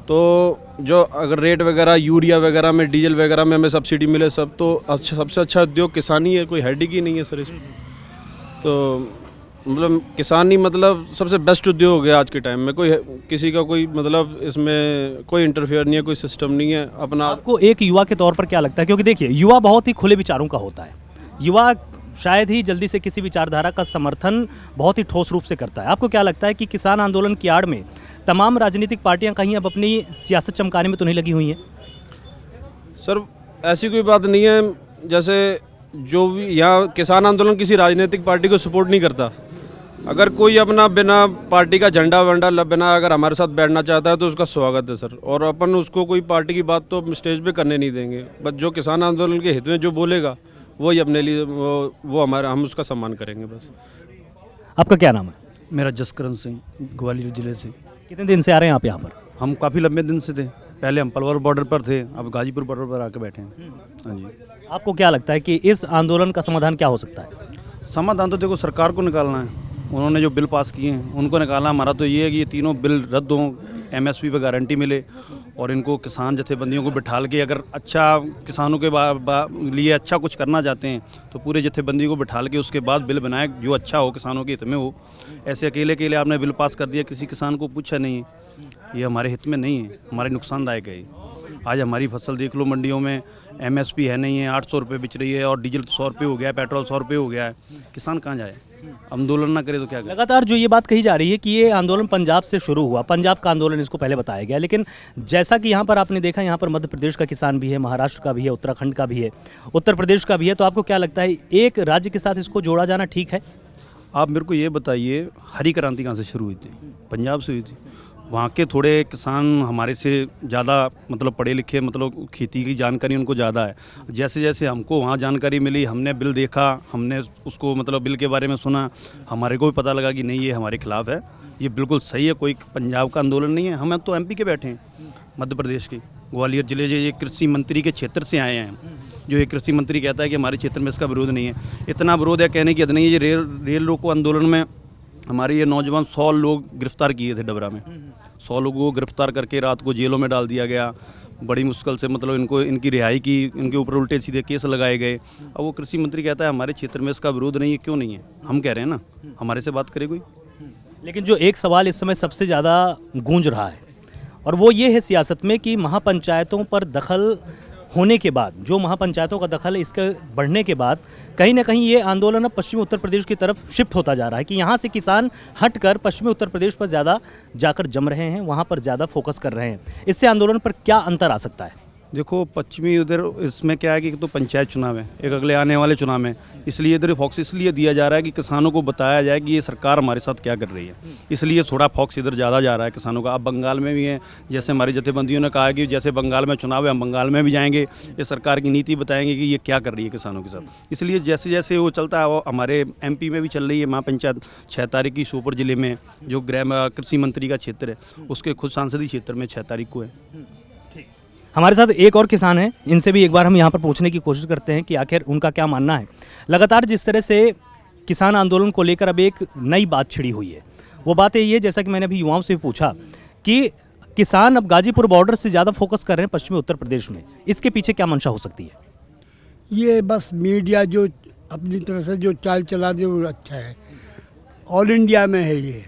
तो जो अगर रेट वगैरह यूरिया वगैरह में, डीजल वगैरह में हमें सब्सिडी मिले सब, तो अच्छा, सबसे अच्छा उद्योग किसानी है, कोई हेडिक ही नहीं है सर इसमें। तो मतलब किसानी मतलब सबसे बेस्ट उद्योग हो गया आज के टाइम में। कोई किसी का कोई मतलब इसमें कोई इंटरफेयर नहीं है, कोई सिस्टम नहीं है अपना। आपको एक युवा के तौर पर क्या लगता है? क्योंकि देखिए युवा बहुत ही खुले विचारों का होता है, युवा शायद ही जल्दी से किसी विचारधारा का समर्थन बहुत ही ठोस रूप से करता है। आपको क्या लगता है कि किसान आंदोलन की आड़ में तमाम राजनीतिक पार्टियां कहीं अब अपनी सियासत चमकाने में तो नहीं लगी हुई हैं? सर ऐसी कोई बात नहीं है, जैसे जो भी यहाँ किसान आंदोलन किसी राजनीतिक पार्टी को सपोर्ट नहीं करता। अगर कोई अपना बिना पार्टी का झंडा वंडा बिना अगर हमारे साथ बैठना चाहता है तो उसका स्वागत है सर, और अपन उसको कोई पार्टी की बात तो स्टेज पे करने नहीं देंगे। बस जो किसान आंदोलन के हित में जो बोलेगा वही अपने लिए वो हमारा, हम उसका सम्मान करेंगे बस। आपका क्या नाम है? मेरा जसकरण सिंह, ग्वालियर ज़िले से। कितने दिन से आ रहे हैं आप यहाँ पर? हम काफ़ी लंबे दिन से थे, पहले हम पलवल बॉर्डर पर थे, अब गाजीपुर बॉर्डर पर आके बैठे हैं। हाँ जी। आपको क्या लगता है कि इस आंदोलन का समाधान क्या हो सकता है? समाधान तो देखो सरकार को निकालना है, उन्होंने जो बिल पास किए हैं उनको निकालना। हमारा तो ये है कि ये तीनों बिल रद्द हों, एमएसपी पे गारंटी मिले, और इनको किसान जथेबंदियों को बिठाल के अगर अच्छा किसानों के लिए अच्छा कुछ करना चाहते हैं तो पूरे जथेबंदी को बिठाल के उसके बाद बिल बनाए जो अच्छा हो, किसानों के हित में हो। ऐसे अकेले आपने बिल पास कर दिया, किसी किसान को पूछा नहीं है, ये हमारे हित में नहीं है, हमारे नुकसानदायक है। आज हमारी फसल देख लो, मंडियों में एमएसपी है नहीं है, 800 रुपये बिच रही है, और डीजल 100 रुपये हो गया है, पेट्रोल 100 रुपये हो गया है। किसान कहाँ जाए? आंदोलन ना करे तो क्या करे? लगातार जो ये बात कही जा रही है कि ये आंदोलन पंजाब से शुरू हुआ, पंजाब का आंदोलन इसको पहले बताया गया, लेकिन जैसा कि यहाँ पर आपने देखा, यहाँ पर मध्य प्रदेश का किसान भी है, महाराष्ट्र का भी है, उत्तराखंड का भी है, उत्तर प्रदेश का भी है। तो आपको क्या लगता है एक राज्य के साथ इसको जोड़ा जाना ठीक है? आप मेरे को ये बताइए, हरी क्रांति कहाँ से शुरू हुई थी? पंजाब से हुई थी। वहाँ के थोड़े किसान हमारे से ज़्यादा मतलब पढ़े लिखे, मतलब खेती की जानकारी उनको ज़्यादा है। जैसे जैसे हमको वहाँ जानकारी मिली, हमने बिल देखा, हमने उसको मतलब बिल के बारे में सुना, हमारे को भी पता लगा कि नहीं ये हमारे खिलाफ़ है, ये बिल्कुल सही है, कोई पंजाब का आंदोलन नहीं है। हम तो एमपी के बैठे हैं, मध्य प्रदेश के ग्वालियर जिले जो ये कृषि मंत्री के क्षेत्र से आए हैं। जो ये कृषि मंत्री कहता है कि हमारे क्षेत्र में इसका विरोध नहीं है, इतना विरोध है कहने की हद नहीं है। ये रेल रोको आंदोलन में हमारे ये नौजवान 100 लोग गिरफ्तार किए थे डबरा में। 100 लोगों को गिरफ्तार करके रात को जेलों में डाल दिया गया। बड़ी मुश्किल से मतलब इनको इनकी रिहाई की, इनके ऊपर उल्टे सीधे केस लगाए गए। अब वो कृषि मंत्री कहता है हमारे क्षेत्र में इसका विरोध नहीं है, क्यों नहीं है? हम कह रहे हैं ना, हमारे से बात करे कोई। लेकिन जो एक सवाल इस समय सबसे ज़्यादा गूंज रहा है और वो ये है सियासत में कि महापंचायतों पर दखल होने के बाद, जो महापंचायतों का दखल है इसके बढ़ने के बाद कहीं ना कहीं ये आंदोलन अब पश्चिमी उत्तर प्रदेश की तरफ शिफ्ट होता जा रहा है कि यहाँ से किसान हटकर पश्चिमी उत्तर प्रदेश पर ज़्यादा जाकर जम रहे हैं, वहाँ पर ज़्यादा फोकस कर रहे हैं। इससे आंदोलन पर क्या अंतर आ सकता है? देखो पश्चिमी उधर इसमें क्या है कि तो पंचायत चुनाव है, एक अगले आने वाले चुनाव में, इसलिए इधर फोकस इसलिए दिया जा रहा है कि किसानों को बताया जाए कि ये सरकार हमारे साथ क्या कर रही है, इसलिए थोड़ा फोकस इधर ज़्यादा जा रहा है किसानों का। अब बंगाल में भी है, जैसे हमारी जथेबंदियों ने कहा है कि जैसे बंगाल में चुनाव है हम बंगाल में भी जाएंगे, ये सरकार की नीति बताएंगे कि ये क्या कर रही है किसानों के साथ। इसलिए जैसे जैसे वो चलता है, वो हमारे MP में भी चल रही है महापंचायत 6 तारीख की श्योपुर जिले में, जो कृषि मंत्री का क्षेत्र है उसके खुद सांसदीय क्षेत्र में 6 तारीख को है। हमारे साथ एक और किसान हैं, इनसे भी एक बार हम यहाँ पर पूछने की कोशिश करते हैं कि आखिर उनका क्या मानना है। लगातार जिस तरह से किसान आंदोलन को लेकर अब एक नई बात छिड़ी हुई है, वो बात यही है, जैसा कि मैंने अभी युवाओं से भी पूछा, कि किसान अब गाजीपुर बॉर्डर से ज़्यादा फोकस कर रहे हैं पश्चिमी उत्तर प्रदेश में। इसके पीछे क्या मंशा हो सकती है? ये बस मीडिया जो अपनी तरह से जो चाल चला दे वो अच्छा है। ऑल इंडिया में है ये,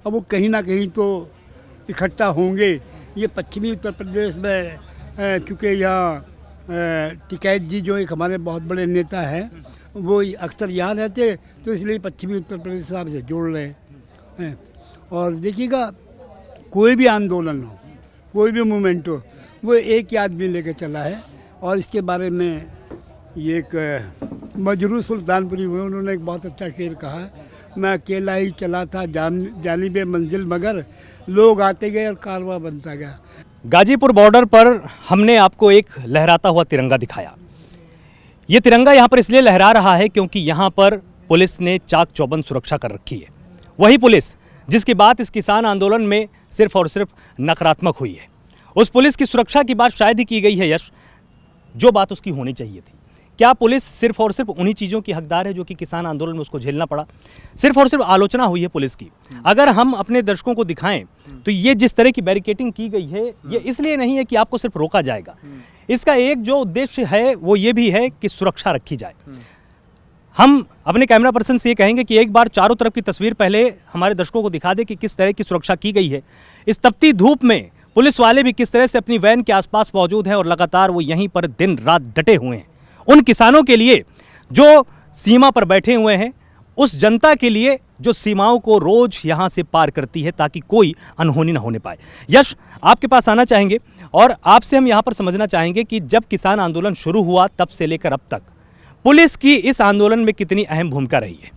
अब वो कहीं ना कहीं तो इकट्ठा होंगे। ये पश्चिमी उत्तर प्रदेश में चूँकि यहाँ टिकैत जी जो एक हमारे बहुत बड़े नेता हैं, वो अक्सर यहाँ रहते, तो इसलिए पश्चिमी उत्तर प्रदेश साहब से जोड़ रहे हैं। और देखिएगा, कोई भी आंदोलन हो, कोई भी मूवमेंट हो, वो एक ही आदमी लेकर चला है। और इसके बारे में ये एक मजरू सुल्तानपुरी हुए, उन्होंने एक बहुत अच्छा शेर कहा है, मैं अकेला ही चला था जानिबे मंजिल, मगर लोग आते गए और कारवां बनता गया। गाजीपुर बॉर्डर पर हमने आपको एक लहराता हुआ तिरंगा दिखाया। ये तिरंगा यहाँ पर इसलिए लहरा रहा है क्योंकि यहाँ पर पुलिस ने चाक चौबंद सुरक्षा कर रखी है। वही पुलिस जिसकी बात इस किसान आंदोलन में सिर्फ और सिर्फ नकारात्मक हुई है, उस पुलिस की सुरक्षा की बात शायद ही की गई है यश, जो बात उसकी होनी चाहिए थी। क्या पुलिस सिर्फ और सिर्फ उन्हीं चीज़ों की हकदार है जो कि किसान आंदोलन में उसको झेलना पड़ा? सिर्फ और सिर्फ आलोचना हुई है पुलिस की। अगर हम अपने दर्शकों को दिखाएं तो ये जिस तरह की बैरिकेटिंग की गई है, ये इसलिए नहीं है कि आपको सिर्फ रोका जाएगा, इसका एक जो उद्देश्य है वो ये भी है कि सुरक्षा रखी जाए। हम अपने कैमरा पर्सन से ये कहेंगे कि एक बार चारों तरफ की तस्वीर पहले हमारे दर्शकों को दिखा दे कि किस तरह की सुरक्षा की गई है। इस तपती धूप में पुलिस वाले भी किस तरह से अपनी वैन के आसपास मौजूद हैं और लगातार वो यहीं पर दिन रात डटे हुए हैं उन किसानों के लिए जो सीमा पर बैठे हुए हैं, उस जनता के लिए जो सीमाओं को रोज यहां से पार करती है ताकि कोई अनहोनी ना होने पाए। यश, आपके पास आना चाहेंगे और आपसे हम यहां पर समझना चाहेंगे कि जब किसान आंदोलन शुरू हुआ तब से लेकर अब तक पुलिस की इस आंदोलन में कितनी अहम भूमिका रही है?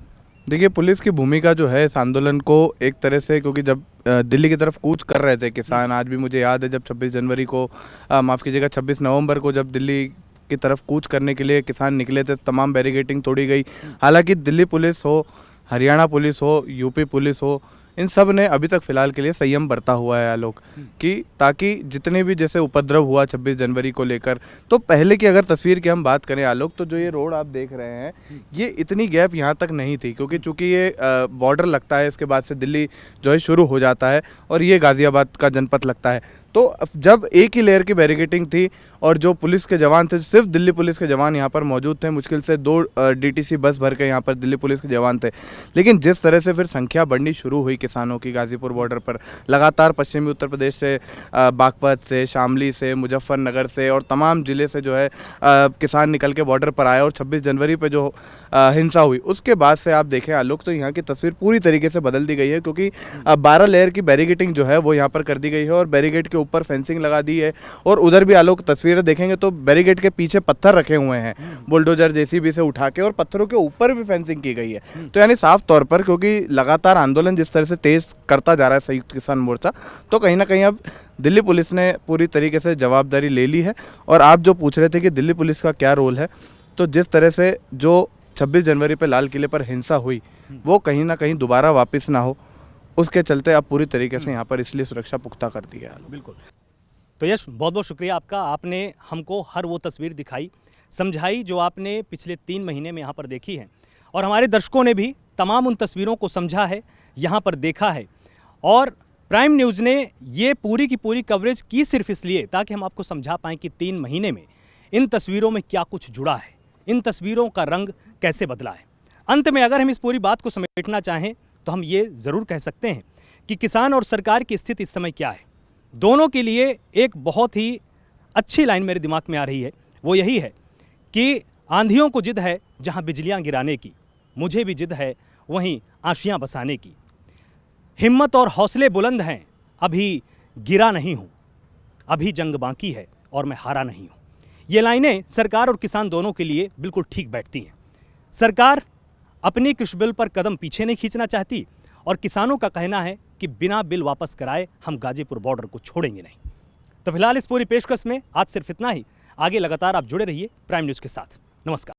देखिए, पुलिस की भूमिका जो है इस आंदोलन को एक तरह से, क्योंकि जब दिल्ली की तरफ कूच कर रहे थे किसान, आज भी मुझे याद है जब 26 जनवरी को, माफ़ कीजिएगा 26 नवंबर को जब दिल्ली की तरफ कूच करने के लिए किसान निकले थे, तमाम बैरिकेटिंग तोड़ी गई। हालांकि दिल्ली पुलिस हो, हरियाणा पुलिस हो, यूपी पुलिस हो, इन सब ने अभी तक फ़िलहाल के लिए संयम बरता हुआ है आलोक, कि ताकि जितने भी जैसे उपद्रव हुआ 26 जनवरी को लेकर, तो पहले की अगर तस्वीर की हम बात करें आलोक, तो जो ये रोड आप देख रहे हैं, ये इतनी गैप यहाँ तक नहीं थी, क्योंकि चूँकि ये बॉर्डर लगता है, इसके बाद से दिल्ली जो है शुरू हो जाता है और ये गाज़ियाबाद का जनपद लगता है। तो जब एक ही लेयर की बैरिकेटिंग थी और जो पुलिस के जवान थे, सिर्फ दिल्ली पुलिस के जवान यहाँ पर मौजूद थे, मुश्किल से 2 DTC बस भर के यहाँ पर दिल्ली पुलिस के जवान थे। लेकिन जिस तरह से फिर संख्या बढ़नी शुरू हुई किसानों की गाज़ीपुर बॉर्डर पर, लगातार पश्चिमी उत्तर प्रदेश से, बागपत से, शामली से, मुजफ्फरनगर से और तमाम ज़िले से जो है किसान निकल के बॉर्डर पर आए और 26 जनवरी पर जो हिंसा हुई, उसके बाद से आप देखें आलोक, तो यहाँ की तस्वीर पूरी तरीके से बदल दी गई है, क्योंकि 12 लेयर की बैरिकेटिंग जो है वो यहाँ पर कर दी गई है और बैरिकेड के ऊपर फेंसिंग लगा दी है। और उधर भी आलोक तस्वीरें देखेंगे तो बैरिकेड के पीछे पत्थर रखे हुए हैं, बुलडोजर JCB से उठा के, और पत्थरों के ऊपर भी फेंसिंग की गई है। तो यानी साफ तौर पर, क्योंकि लगातार आंदोलन जिस तरह से तेज करता जा रहा है संयुक्त किसान मोर्चा, तो कहीं ना कहीं अब दिल्ली पुलिस ने पूरी तरीके से जवाबदारी ले ली है। और आप जो पूछ रहे थे कि दिल्ली पुलिस का क्या रोल है, तो जिस तरह से जो 26 जनवरी पर लाल किले पर हिंसा हुई, वो कहीं ना कहीं दोबारा वापस ना हो, उसके चलते अब पूरी तरीके से यहाँ पर इसलिए सुरक्षा पुख्ता कर दी है। बिल्कुल। तो यश, बहुत बहुत शुक्रिया आपका। आपने हमको हर वो तस्वीर दिखाई, समझाई जो आपने पिछले 3 महीने में यहाँ पर देखी है, और हमारे दर्शकों ने भी तमाम उन तस्वीरों को समझा है, यहाँ पर देखा है और प्राइम न्यूज़ ने ये पूरी की पूरी कवरेज की सिर्फ इसलिए ताकि हम आपको समझा पाएँ कि 3 महीने में इन तस्वीरों में क्या कुछ जुड़ा है, इन तस्वीरों का रंग कैसे बदला है। अंत में अगर हम इस पूरी बात को समेटना चाहें तो हम ये ज़रूर कह सकते हैं कि किसान और सरकार की स्थिति इस समय क्या है। दोनों के लिए एक बहुत ही अच्छी लाइन मेरे दिमाग में आ रही है, वो यही है कि आंधियों को जिद है जहां बिजलियां गिराने की, मुझे भी जिद है वहीं आशियां बसाने की। हिम्मत और हौसले बुलंद हैं, अभी गिरा नहीं हूं, अभी जंग बाकी है और मैं हारा नहीं हूं। ये लाइनें सरकार और किसान दोनों के लिए बिल्कुल ठीक बैठती हैं। सरकार अपनी कृषि बिल पर कदम पीछे नहीं खींचना चाहती और किसानों का कहना है कि बिना बिल वापस कराए हम गाजीपुर बॉर्डर को छोड़ेंगे नहीं। तो फिलहाल इस पूरी पेशकश में आज सिर्फ इतना ही। आगे लगातार आप जुड़े रहिए प्राइम न्यूज़ के साथ। नमस्कार।